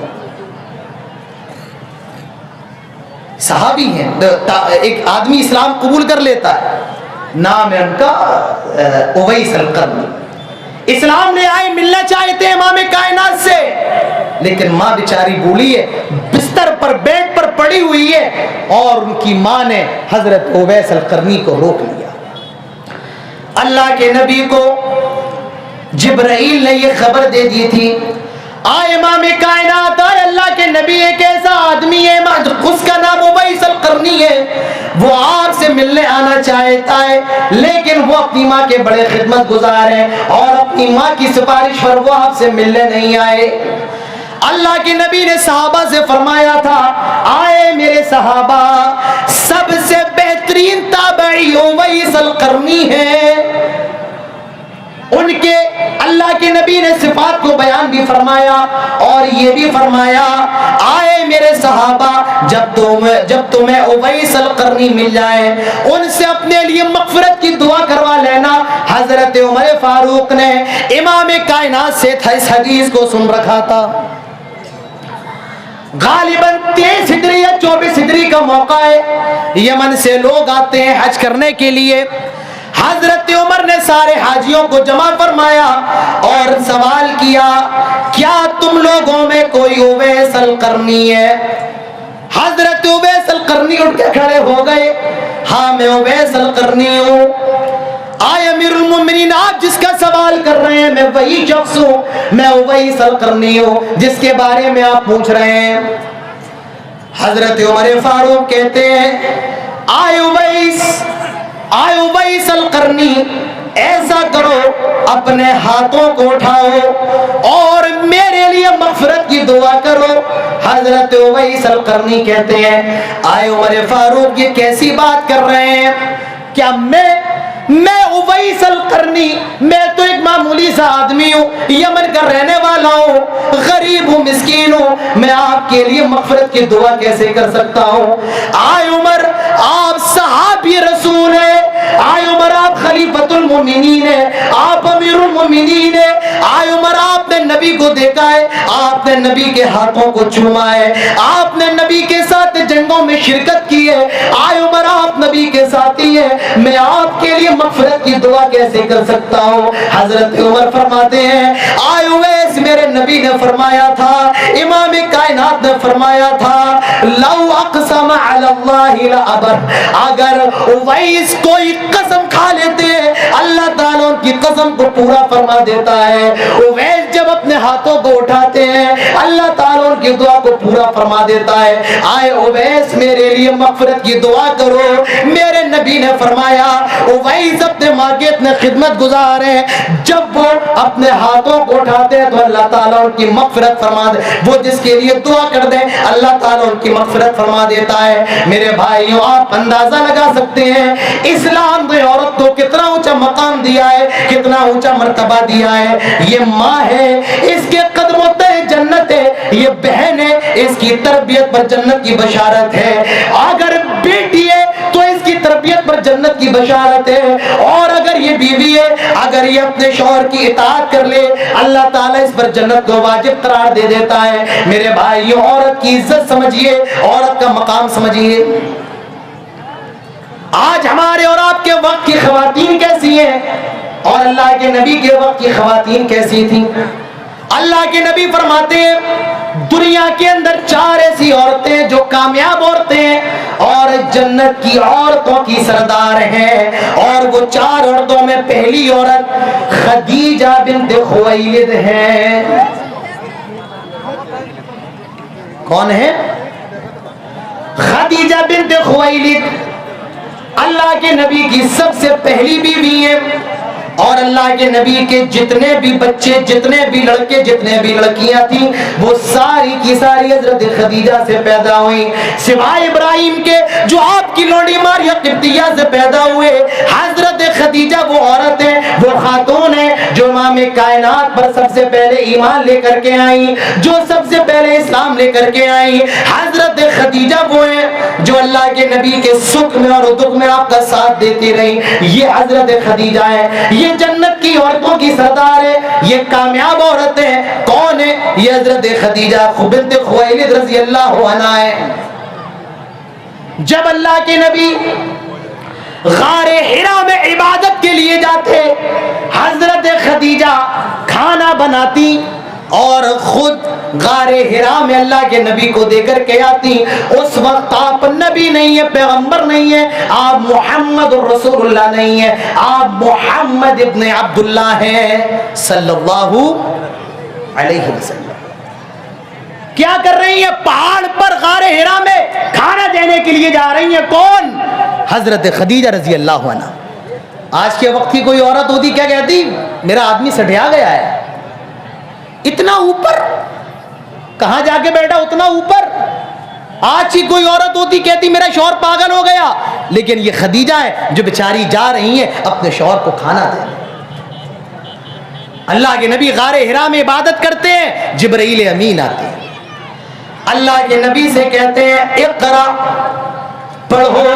صحابی ہیں، ایک آدمی اسلام قبول کر لیتا ہے، نام ہے ان کا اویس القرنی، اسلام لے آئے، ملنا چاہتے ہیں امام کائنات سے، لیکن ماں بیچاری بولی ہے، بستر پر بیڈ پر پڑی ہوئی ہے، اور ان کی ماں نے حضرت اویس القرنی کو روک لیا۔ اللہ کے نبی کو جبرائیل نے یہ خبر دے دی تھی، آئے امام کائنات، آئے اللہ کے نبی، ایک ایسا آدمی ہے اس کا نام اویس القرنی ہے، وہ آپ سے ملنے آنا چاہتا ہے، لیکن وہ اپنی ماں کے بڑے خدمت گزار ہیں اور اپنی ماں کی سفارش پر وہ آپ سے ملنے نہیں آئے۔ اللہ کے نبی نے صحابہ سے فرمایا تھا، آئے میرے صحابہ، سب سے بہترین تابعی اویس القرنی ہے۔ ان کے اللہ کے نبی نے صفات کو بیان بھی فرمایا اور یہ بھی فرمایا، آئے میرے صحابہ، جب تمہیں اویس القرنی مل جائے ان سے اپنے لیے مغفرت کی دعا کروا لینا۔ حضرت عمر فاروق نے امام کائنات سے اس حدیث کو سن رکھا تھا، غالباً 23 ہجری یا 24 ہجری کا موقع ہے، یمن سے لوگ آتے ہیں حج کرنے کے لیے۔ حضرت عمر نے سارے حاجیوں کو جمع فرمایا اور سوال کیا، کیا تم لوگوں میں کوئی اویس القرنی ہے؟ حضرت اویس القرنی اٹھ کے کھڑے ہو گئے، ہاں میں اویس القرنی ہوں۔ آئے امیر المومنین آپ جس کا سوال کر رہے ہیں میں وہی شخص ہوں، میں اویس القرنی ہوں جس کے بارے میں آپ پوچھ رہے ہیں۔ حضرت عمر فاروق کہتے ہیں آئے اویس القرنی، ایسا کرو اپنے ہاتھوں کو اٹھاؤ اور میرے لیے مغفرت کی دعا کرو۔ حضرت اویس القرنی کہتے ہیں آئے عمر فاروق یہ کیسی بات کر رہے ہیں؟ کیا میں اویس القرنی، میں تو ایک معمولی سا آدمی ہوں، یمن کا رہنے والا ہوں، غریب ہوں، مسکین ہوں، میں آپ کے لیے مغفرت کی دعا کیسے کر سکتا ہوں؟ آئے عمر آپ صحابی رسول ہیں، آئے عمر آپ خلیفۃ المومنین ہیں، آپ امیر المومنین ہیں، آئے عمر آپ نے نبی کو دیکھا ہے، آپ نے نبی کے ہاتھوں کو چوما ہے، آپ نے نبی کے ساتھ جنگوں میں شرکت کی ہے، آئے عمر آپ نبی کے ساتھی ہیں، میں آپ کے لیے مغفرت کی دعا کیسے کر سکتا ہوں؟ حضرت عمر فرماتے ہیں آئے اویس میرے نبی نے فرمایا تھا، امام کائنات نے فرمایا تھا لو اقسم علی اللہ لابر، اگر اویس کوئی قسم کھا لیتے ہیں اللہ تعالیٰ ان کی قسم کو پورا فرما دیتا ہے۔ اویس جب اپنے ہاتھوں کو اٹھاتے ہیں اللہ تعالیٰ ان کی دعا کو پورا فرما دیتا ہے۔ آئے اویس میرے لیے مغفرت کی دعا کرو۔ میرے نبی نے فرمایا اویس اپنے ماں کے اتنے خدمت گزار ہیں، جب وہ اپنے ہاتھوں کو اٹھاتے ہیں تو اللہ تعالیٰ ان کی مغفرت فرما دے، وہ جس کے لیے دعا کر دیں اللہ تعالیٰ ان کی مغفرت فرما دیتا ہے۔ میرے بھائیوں آپ اندازہ لگا سکتے ہیں اسلام نے عورت کو کتنا اونچا مقام دیا ہے، کتنا اونچا مرتبہ دیا ہے۔ یہ ماں ہے اس کے قدموں تلے جنت ہے، یہ بہن ہے اس کی تربیت پر جنت کی بشارت ہے، اگر بیٹی ہے تو اس کی تربیت پر جنت کی بشارت ہے، اور اگر یہ بیوی ہے اگر یہ اپنے شوہر کی اطاعت کر لے اللہ تعالیٰ اس پر جنت کو واجب قرار دے دیتا ہے۔ میرے بھائیوں عورت کی عزت سمجھیے، عورت کا مقام سمجھیے۔ آج ہمارے اور آپ کے وقت کی خواتین کیسی ہیں اور اللہ کے نبی کے وقت کی خواتین کیسی تھیں؟ اللہ کے نبی فرماتے ہیں دنیا کے اندر 4 ایسی عورتیں جو کامیاب عورتیں ہیں اور جنت کی عورتوں کی سردار ہیں، اور وہ 4 عورتوں میں پہلی عورت خدیجہ بنت خویلد ہے۔ کون ہے؟ خدیجہ بنت خویلد اللہ کے نبی کی سب سے پہلی بیوی ہے، اور اللہ کے نبی کے جتنے بھی بچے، جتنے بھی لڑکے، جتنے بھی لڑکیاں تھیں وہ ساری کی ساری حضرت خدیجہ سے پیدا ہوئی، سوائے ابراہیم کے جو آپ کی لونڈی ماریہ قبطیہ سے پیدا ہوئے۔ حضرت خدیجہ وہ عورت ہے، وہ خاتون ہے جو امام کائنات پر سب سے پہلے ایمان لے کر کے آئی، جو سب سے پہلے اسلام لے کر کے آئی۔ حضرت خدیجہ وہ ہے جو اللہ کے نبی کے سکھ میں اور دکھ میں آپ کا ساتھ دیتی رہی، یہ حضرت خدیجہ ہے، یہ جنت کی عورتوں کی سردار ہے، یہ کامیاب عورت ہے۔ کون ہے یہ؟ حضرت خدیجہ بنت خویلد رضی اللہ عنہا ہے۔ جب اللہ کے نبی غار حرا میں عبادت کے لیے جاتے حضرت خدیجہ کھانا بناتی اور خود غار حرا میں اللہ کے نبی کو دے کر کے آتی۔ اس وقت آپ نبی نہیں ہے، پیغمبر نہیں ہے، آپ محمد رسول اللہ نہیں ہے، آپ محمد ابن عبداللہ ہیں صلی اللہ علیہ وسلم۔ کیا کر رہی ہیں؟ پہاڑ پر غار حرا میں کھانا دینے کے لیے جا رہی ہیں۔ کون؟ حضرت خدیجہ رضی اللہ عنہ۔ آج کے وقت کی کوئی عورت ہوتی کیا کہتی؟ میرا آدمی سٹھیا گیا ہے، اتنا اوپر کہاں جا کے بیٹھا، اتنا اوپر۔ آج کی کوئی عورت ہوتی کہتی میرا شوہر پاگل ہو گیا، لیکن یہ خدیجہ ہے جو بیچاری جا رہی ہیں اپنے شوہر کو کھانا دے۔ اللہ کے نبی غار حرا میں عبادت کرتے ہیں، جبرائیل امین آتے ہیں، اللہ کے نبی سے کہتے ہیں اقرا، پڑھو۔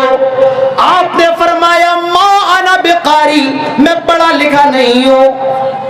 آپ نے فرمایا ما انا بقاری، میں پڑھا لکھا نہیں ہوں۔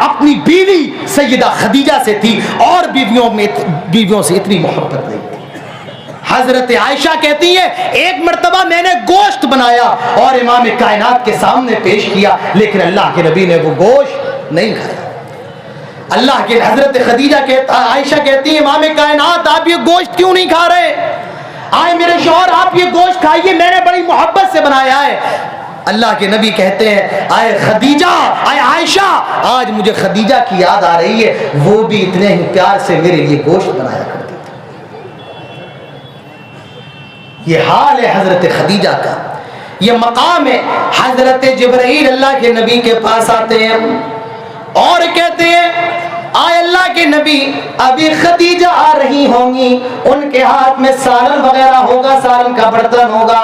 اپنی بیوی سیدہ خدیجہ سے تھی اور بیویوں سے اتنی محبت نہیں تھی۔ حضرت عائشہ کہتی ہیں ایک مرتبہ میں نے گوشت بنایا اور امام کائنات کے سامنے پیش کیا، لیکن اللہ کے نبی نے وہ گوشت نہیں کھایا۔ اللہ کے حضرت عائشہ کہتی ہیں امام کائنات آپ یہ گوشت کیوں نہیں کھا رہے؟ آئے میرے شوہر آپ یہ گوشت کھائیے، میں نے بڑی محبت سے بنایا ہے۔ اللہ کے نبی کہتے ہیں آئے خدیجہ، آئے عائشہ، آج مجھے خدیجہ کی یاد آ رہی ہے، وہ بھی اتنے ہی پیار سے میرے لیے گوشت بنایا کرتی تھی۔ یہ حال ہے حضرت خدیجہ کا، یہ مقام ہے۔ حضرت جبرائیل اللہ کے نبی کے پاس آتے ہیں اور کہتے ہیں آئے اللہ کے نبی ابھی خدیجہ آ رہی ہوں گی، ان کے ہاتھ میں سالن وغیرہ ہوگا، سالن کا برتن ہوگا۔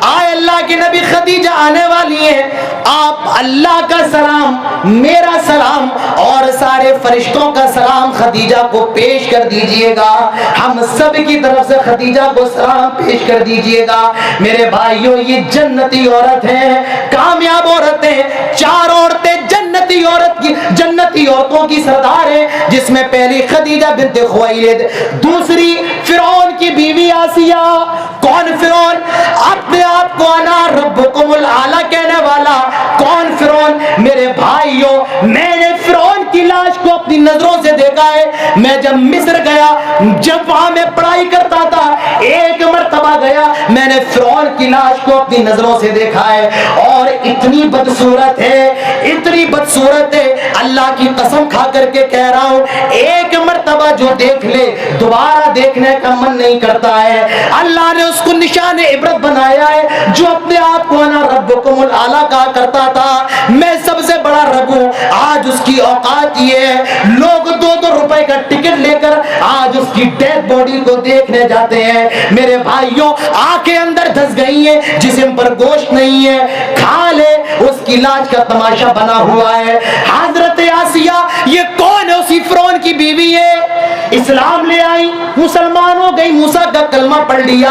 آئے اللہ کے نبی خدیجہ آنے والی ہیں، آپ اللہ کا سلام، میرا سلام اور سارے فرشتوں کا سلام خدیجہ کو پیش کر دیجئے گا، ہم سب کی طرف سے خدیجہ کو سلام پیش کر دیجئے گا۔ میرے بھائیوں یہ جنتی عورت ہیں، کامیاب عورتیں، چار عورتیں جنتی عورتوں کی سردار ہے، جس میں پہلی خدیجہ بنت خویلد، دوسری فرعون کی بیوی آسیہ۔ کون فرعون؟ اپنے آپ کو انا ربکم الاعلی کہنے والا کون فرعون؟ میرے بھائیوں میں نے فرعون کی لاش کو اپنی نظروں سے دیکھا ہے۔ میں جب مصر گیا، جب وہاں میں پڑھائی کرتا تھا، ایک مرتبہ گیا، میں نے فرعون کی لاش کو اپنی نظروں سے دیکھا ہے، اور اتنی بدصورت ہے، اتنی بدصورت ہے، اللہ کی قسم کھا کر کے کہہ رہا ہوں، ایک مرتبہ جو دیکھ لے دوبارہ دیکھنے کا من نہیں کرتا ہے۔ اللہ نے اس کو نشان عبرت بنایا ہے، جو اپنے آپ کو انا ربکم الاعلی کہا کرتا تھا، میں سب سے بڑا رب ہوں، آج اس کی اوقات یہ ہے، لوگ 2-2 روپے کا ٹکٹ لے کر آج اس کی ڈیڈ باڈی کو دیکھنے جاتے ہیں۔ میرے بھائیوں آنکھیں اندر دھس گئی ہیں، جسم پر گوشت نہیں ہے، کھا لے، اس کی لاش کا تماشا بنا ہوا ہے۔ حضرت آسیہ یہ کون ہے؟ اسی فرعون کی بیوی ہے، اسلام لے آئی، مسلمان ہو گئی، موسیٰ کا کلمہ پڑھ لیا،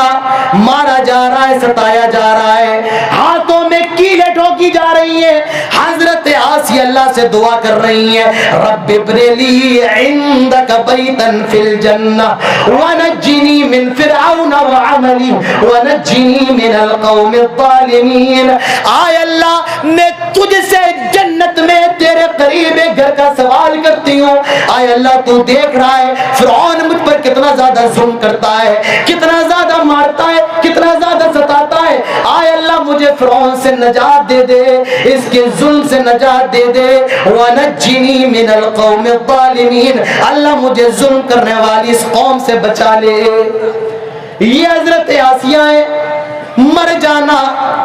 مارا جا رہا ہے، ستایا جا رہا ہے، ہاتھوں میں کیلیں ٹھوکی جا رہی ہیں۔ حضرت آسیہ اللہ سے دعا کر رہی ہیں، رب ابن لی عندک بیتا فی الجنہ ونجنی من فرعون وعملی ونجنی من القوم الظالمین۔ آئے اللہ میں تجھ سے جنت میں تیرے قریب ایک گھر کا سوال کرتی ہوں، آئے اللہ تو دیکھ رہا ہے فرعون مجھ پر کتنا زیادہ ظلم کرتا ہے، کتنا زیادہ مارتا ہے، کتنا زیادہ ستاتا ہے، آئے اللہ مجھے فرعون سے نجات دے دے، اس کے ظلم سے نجات دے دے، وَنَجِّنِي مِنَ الْقَوْمِ الظَّالِمِينَ، اللہ مجھے ظلم کرنے والی اس قوم سے بچا لے۔ یہ حضرت آسیہ ہے، مر جانا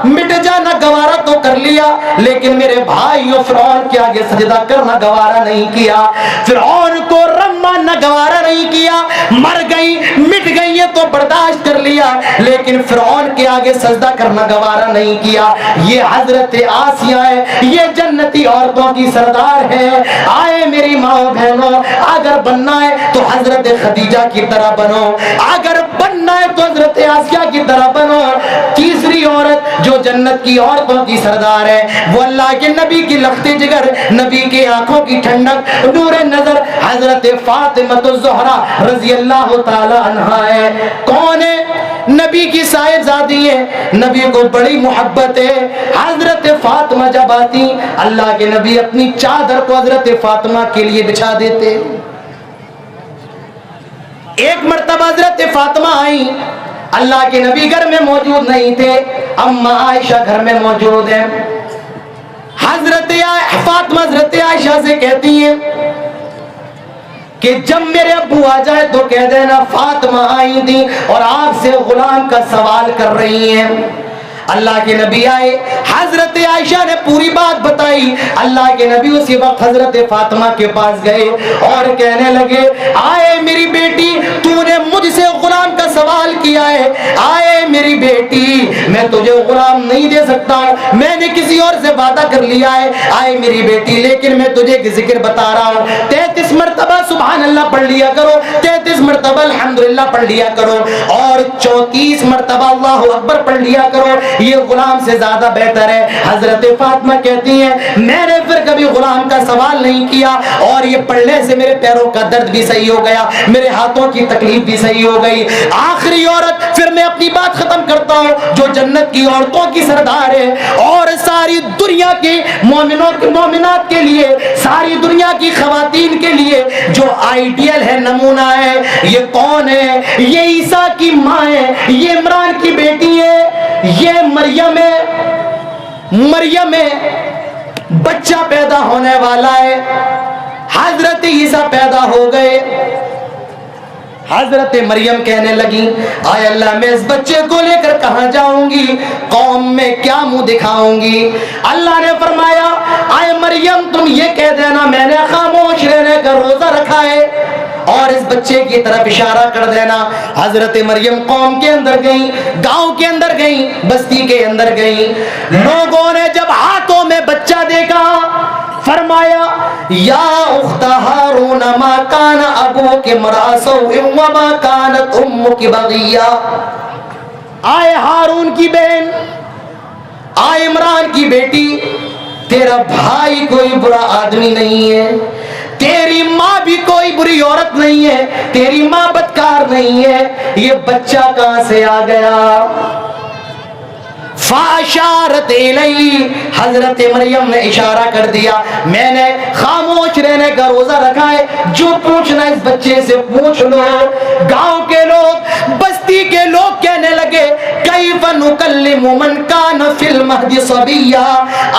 مٹ جانا گوارا تو کر لیا، لیکن میرے بھائیوں فرعون کے آگے سجدہ کرنا گوارا نہیں کیا، فرعون کو رم ماننا گوارا نہیں کیا، مر گئی مٹ گئی ہے تو برداشت کر لیا، لیکن فرعون کے آگے سجدہ کرنا گوارا نہیں کیا۔ یہ حضرت آسیہ ہے، یہ جنتی عورتوں کی سردار ہے۔ آئے میری ماں بہنوں، اگر بننا ہے تو حضرت خدیجہ کی طرح بنو، اگر بننا ہے تو حضرت آسیہ کی طرح بنو۔ تیسری عورت جو جنت کی عورتوں کی سردار ہے، وہ اللہ کے نبی کی لخت جگر، نبی کے آنکھوں کی ٹھنڈک، نور نظر، حضرت فاطمہ الزہرا رضی اللہ تعالی عنہا ہے۔ کون ہے؟ نبی کی صاحبزادی ہے، نبی کو بڑی محبت ہے۔ حضرت فاطمہ جب آتی، اللہ کے نبی اپنی چادر کو حضرت فاطمہ کے لیے بچھا دیتے۔ ایک مرتبہ حضرت فاطمہ آئی، اللہ کے نبی گھر میں موجود نہیں تھے، اما عائشہ گھر میں موجود ہیں۔ حضرت فاطمہ حضرت عائشہ سے کہتی ہیں کہ جب میرے ابو آ جائے تو کہہ دینا فاطمہ آئی تھی اور آپ سے غلام کا سوال کر رہی ہیں۔ اللہ کے نبی آئے، حضرت عائشہ نے پوری بات بتائی، اللہ کے نبی اسی وقت حضرت فاطمہ کے پاس گئے اور کہنے لگے، آئے میری بیٹی، تو نے مجھ سے غلام کا سوال کیا ہے، آئے میری بیٹی میں تجھے غلام نہیں دے سکتا ہوں، میں نے کسی اور سے وعدہ کر لیا ہے، آئے میری بیٹی لیکن میں تجھے ایک ذکر بتا رہا ہوں، 33 مرتبہ سبحان اللہ پڑھ لیا کرو، 33 مرتبہ الحمدللہ پڑھ لیا کرو، اور 34 مرتبہ اللہ اکبر پڑھ لیا کرو، یہ غلام سے زیادہ بہتر ہے۔ حضرت فاطمہ کہتی ہیں میں نے پھر کبھی غلام کا سوال نہیں کیا، اور یہ پڑھنے سے میرے پیروں کا درد بھی صحیح ہو گیا، میرے ہاتھوں کی تکلیف بھی صحیح ہو گئی۔ آخری عورت، پھر میں اپنی بات ختم کرتا ہوں، جو جنت کی عورتوں کی سردار ہے اور ساری دنیا کی مومنات کے لیے، ساری دنیا کی خواتین کے لیے جو آئیڈیل ہے، نمونہ ہے، یہ کون ہے؟ یہ عیسیٰ کی ماں ہے، یہ عمران کی بیٹی ہے، یہ مریم ہے۔ مریم ہے، بچہ پیدا ہونے والا ہے، حضرت عیسیٰ پیدا ہو گئے۔ حضرت مریم کہنے لگی آئے اللہ میں اس بچے کو لے کر کہاں جاؤں گی، قوم میں کیا منہ دکھاؤں گی؟ اللہ نے فرمایا آئے مریم تم یہ کہہ دینا میں نے خاموش رہنے کا روزہ رکھا ہے، اور اس بچے کی طرف اشارہ کر دینا۔ حضرت مریم قوم کے اندر گئیں، گاؤں کے اندر گئیں، بستی کے اندر گئیں، لوگوں نے جب ہاتھوں میں بچہ دیکھا فرمایا یا اخت ہارون ما کان ابوک امرأ سوء وما کانت امک بغیہ، آئے ہارون کی بہن، آئے عمران کی بیٹی، تیرا بھائی کوئی برا آدمی نہیں ہے، تیری ماں بھی کوئی بری عورت نہیں ہے، تیری ماں بدکار نہیں ہے، یہ بچہ کہاں سے آ گیا؟ فاشارت الیہ، حضرت مریم نے اشارہ کر دیا، میں نے خاموش رہنے کا روزہ رکھا ہے، جو پوچھنا اس بچے سے پوچھ لو۔ گاؤں کے لوگ، بستی کے لوگ کہنے لگے کیف نکلم من کان فی المہد صبیا،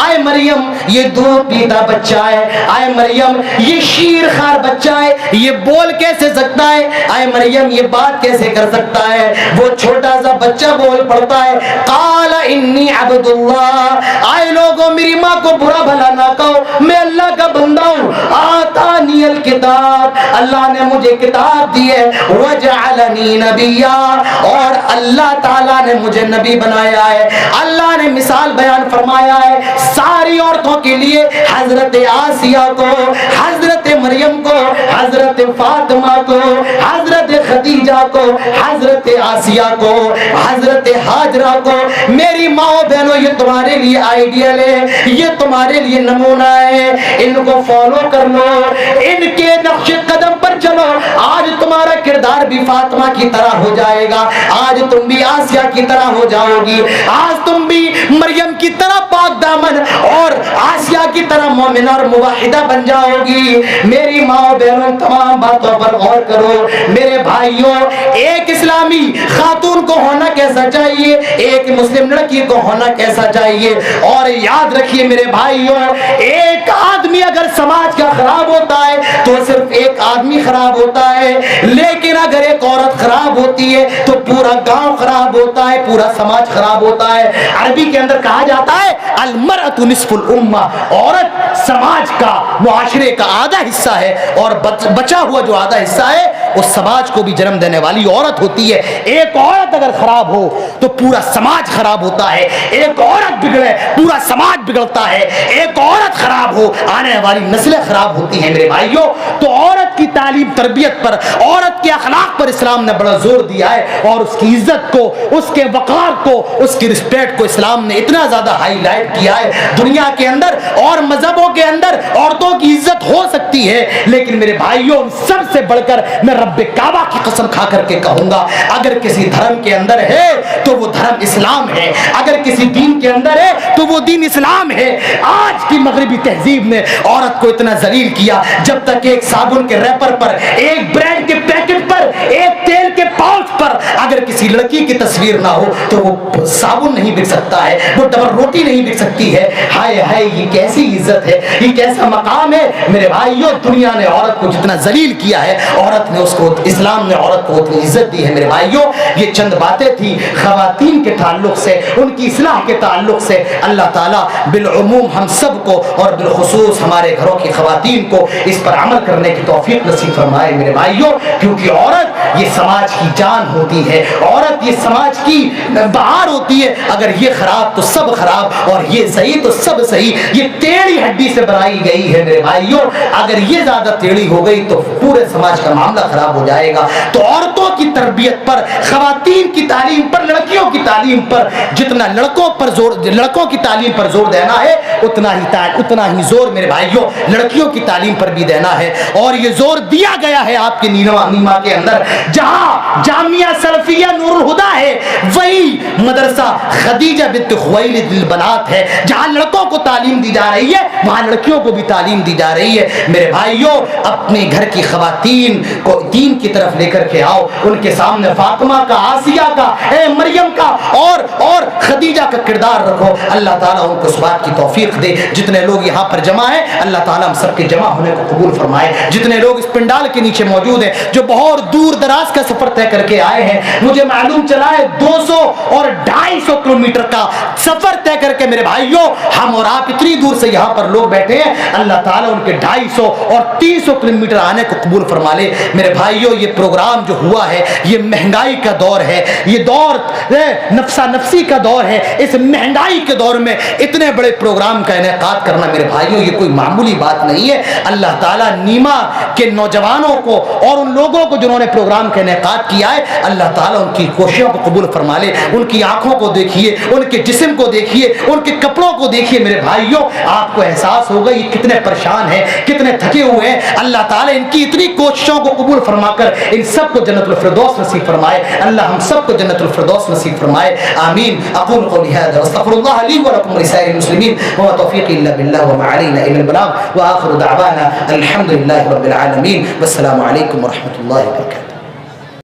آئے مریم یہ دودھ پیتا بچہ ہے، آئے مریم یہ شیر خار بچہ ہے، یہ بول کیسے سکتا ہے، آئے مریم یہ بات کیسے کر سکتا ہے؟ وہ چھوٹا سا بچہ بول پڑتا ہے قال انی عبد اللہ، آئے لوگوں میری ماں کو برا بھلا نہ کہو، میں اللہ کا بندہ ہوں، آتانی الکتاب، اللہ نے مجھے کتاب دی ہے، وجعلنی نبیا، اور اللہ تعالیٰ نے مجھے نبی بنایا ہے۔ اللہ نے مثال بیان فرمایا ہے ساری عورتوں کے لیے، حضرت آسیہ کو، حضرت مریم کو، حضرت فاطمہ کو، حضرت خدیجہ کو، حضرت آسیہ کو، حضرت ہاجرہ کو، میری ماں بہنوں یہ تمہارے لیے آئیڈیل ہے، یہ تمہارے لیے نمونہ ہے، ان کو فالو کر لو، ان کے نقش قدم پر چلو، آج تمہارا کردار بھی فاطمہ کی طرح ہو جائے گا، آج تم بھی آسیہ کی طرح ہو جاؤ گی، آج تم بھی مریم کی طرح پاک دامن اور آسیہ کی طرح مومنہ اور موحدہ بن جاؤ گی۔ میری ماں بہنوں تمام باتوں پر غور کرو۔ میرے بھائیوں، ایک اسلامی خاتون کو ہونا کیسا چاہیے، ایک مسلم لڑکی کو ہونا کیسا چاہیے، اور یاد رکھیے میرے بھائیوں، ایک آدمی اگر سماج کا خراب ہوتا ہے تو صرف ایک آدمی خراب ہوتا ہے، لیکن اگر ایک عورت خراب ہوتی ہے تو پورا گاؤں خراب ہوتا ہے، پورا سماج خراب ہوتا ہے۔ عربی کے اندر کہا جاتا ہے المرأة نصف الامہ، عورت سماج کا، معاشرے کا آدھا حصہ ہے، اور بچا ہوا جو آدھا حصہ ہے اس سماج کو بھی جنم دینے والی عورت ہوتی ہے۔ ایک عورت اگر خراب ہو تو پورا سماج خراب ہوتا ہے، ایک عورت بگڑے پورا سماج بگڑتا ہے، ایک عورت خراب ہو آنے والی نسلیں خراب ہوتی ہیں۔ میرے بھائیوں، تو عورت کی تعلیم تربیت پر، عورت کے اخلاق پر اسلام نے بڑا زور دیا ہے، اور اس کی عزت کو، اس کے وقار کو، اس کی رسپیکٹ کو اسلام نے اتنا زیادہ ہائی لائٹ کیا ہے۔ دنیا کے اندر اور مذہبوں کے اندر عورتوں کی عزت ہو سکتی ہے، لیکن میرے بھائیوں سب سے بڑھ کر میں رب کعبہ کی قسم کھا کر کے کہوں گا، اگر کسی دھرم کے اندر ہے تو وہ دھرم اسلام ہے، اگر کسی دین کے اندر ہے تو وہ دین اسلام ہے۔ آج کی مغربی تہذیب نے عورت کو اتنا ذلیل کیا، جب تک ایک صابن کے ریپر پر، ایک برینڈ کے پیکٹ پر، ایک تیل کے پاؤچ پر اگر کسی لڑکی کی تصویر نہ ہو تو وہ صابن نہیں نہیں بک سکتا ہے, وہ ڈبل روٹی نہیں بک سکتی ہے. ہائے ہائے یہ کیسی عزت ہے, یہ کیسا مقام ہے میرے بھائیوں. دنیا نے عورت کو جتنا ذلیل کیا ہے, عورت نے اس کو, اسلام نے عورت کو اتنی عزت دی ہے میرے بھائیوں. یہ چند باتیں تھی خواتین کے تعلق سے, ان کی اصلاح کے تعلق سے. اللہ تعالیٰ بالعموم ہم سب کو اور بالخصوص ہمارے گھروں کی خواتین کو اس پر عمل کرنے کی توفیق نصیب فرمائے میرے بھائیوں. کیونکہ عورت یہ سماج کی جان ہوتی ہے, عورت یہ سماج کی بہار ہوتی ہے. اگر یہ خراب تو سب خراب, اور یہ صحیح تو سب صحیح. یہ ٹیڑھی ہڈی سے بنائی گئی ہے میرے بھائیوں. اگر یہ زیادہ ٹیڑھی ہو گئی تو پورے سماج کا معاملہ خراب ہو جائے گا. تو عورتوں کی تربیت پر, خواتین کی تعلیم پر, لڑکیوں کی تعلیم پر جتنا لڑکوں کی تعلیم پر زور دینا ہے, اتنا ہی زور میرے بھائیوں لڑکیوں کی تعلیم پر بھی دینا ہے. اور یہ زور دیا گیا ہے آپ کے نیما کے اندر. جہاں جامعہ سلفیہ نور الہدیٰ ہے, وہی مدرسہ خدیجہ بنت خویلد البنات ہے. جہاں لڑکوں کو تعلیم دی جا رہی ہے, وہاں لڑکیوں کو بھی تعلیم دی جا رہی ہے. میرے بھائیوں اپنے گھر کی خواتین کو دین کی طرف لے کر کے آؤ. ان کے سامنے فاطمہ کا, آسیہ کا, مریم کا اور خدیجہ کا کردار رکھو. اللہ تعالیٰ ان کو اس بات کی توفیق دے. جتنے لوگ یہاں پر جمع ہیں, اللہ تعالیٰ ہم سب کے جمع ہونے کو قبول فرمائے. جتنے لوگ اس پنڈال کے نیچے موجود ہیں, جو بہت دور دراز کا سفر طے کر کے آئے ہیں, مجھے معلوم چلا ہے 200 اور 250 کلومیٹر کا سفر طے کر کے میرے بھائیوں ہم اور آپ اتنی دور سے یہاں پر لوگ بیٹھے ہیں. اللہ تعالیٰ ان کے 250 اور 300 کلومیٹر آنے کو قبول فرما لے. میرے بھائیوں یہ پروگرام جو ہوا ہے, یہ مہنگائی کا دور ہے, یہ دور نفسا نفسی کا دور ہے. اس مہنگائی کے دور میں اتنے بڑے پروگرام کا انعقاد کرنا میرے بھائیوں یہ کوئی معمولی بات نہیں ہے. اللہ تعالیٰ نیما کے نوجوانوں کو اور ان لوگوں کو جنہوں نے پروگرام کا انعقاد کیا ہے, اللہ تعالیٰ ان کی کوششوں کو قبول فرما لے. ان کی آنکھوں کو دیکھیے, ان کے جسم کو دیکھیے, ان کے کپڑوں کو دیکھیے میرے بھائیوں, آپ کو احساس ہوگا یہ کتنے پریشان ہیں, کتنے تھکے ہوئے ہیں. اللہ تعالیٰ ان کی اتنی کوششوں کو قبول فرما کر ان سب کو جنت الفردوس نصیب فرمائے. اللہ ہم سب کو جنت الفردوس نصیب فرمائے. آمین. اقول قولی هذا واستغفر الله لي ولكم ولسائر المسلمين وما توفيقي الا بالله وما علينا الا البلاغ واخر دعوانا الحمد لله رب العالمين والسلام عليكم ورحمه الله وبركاته.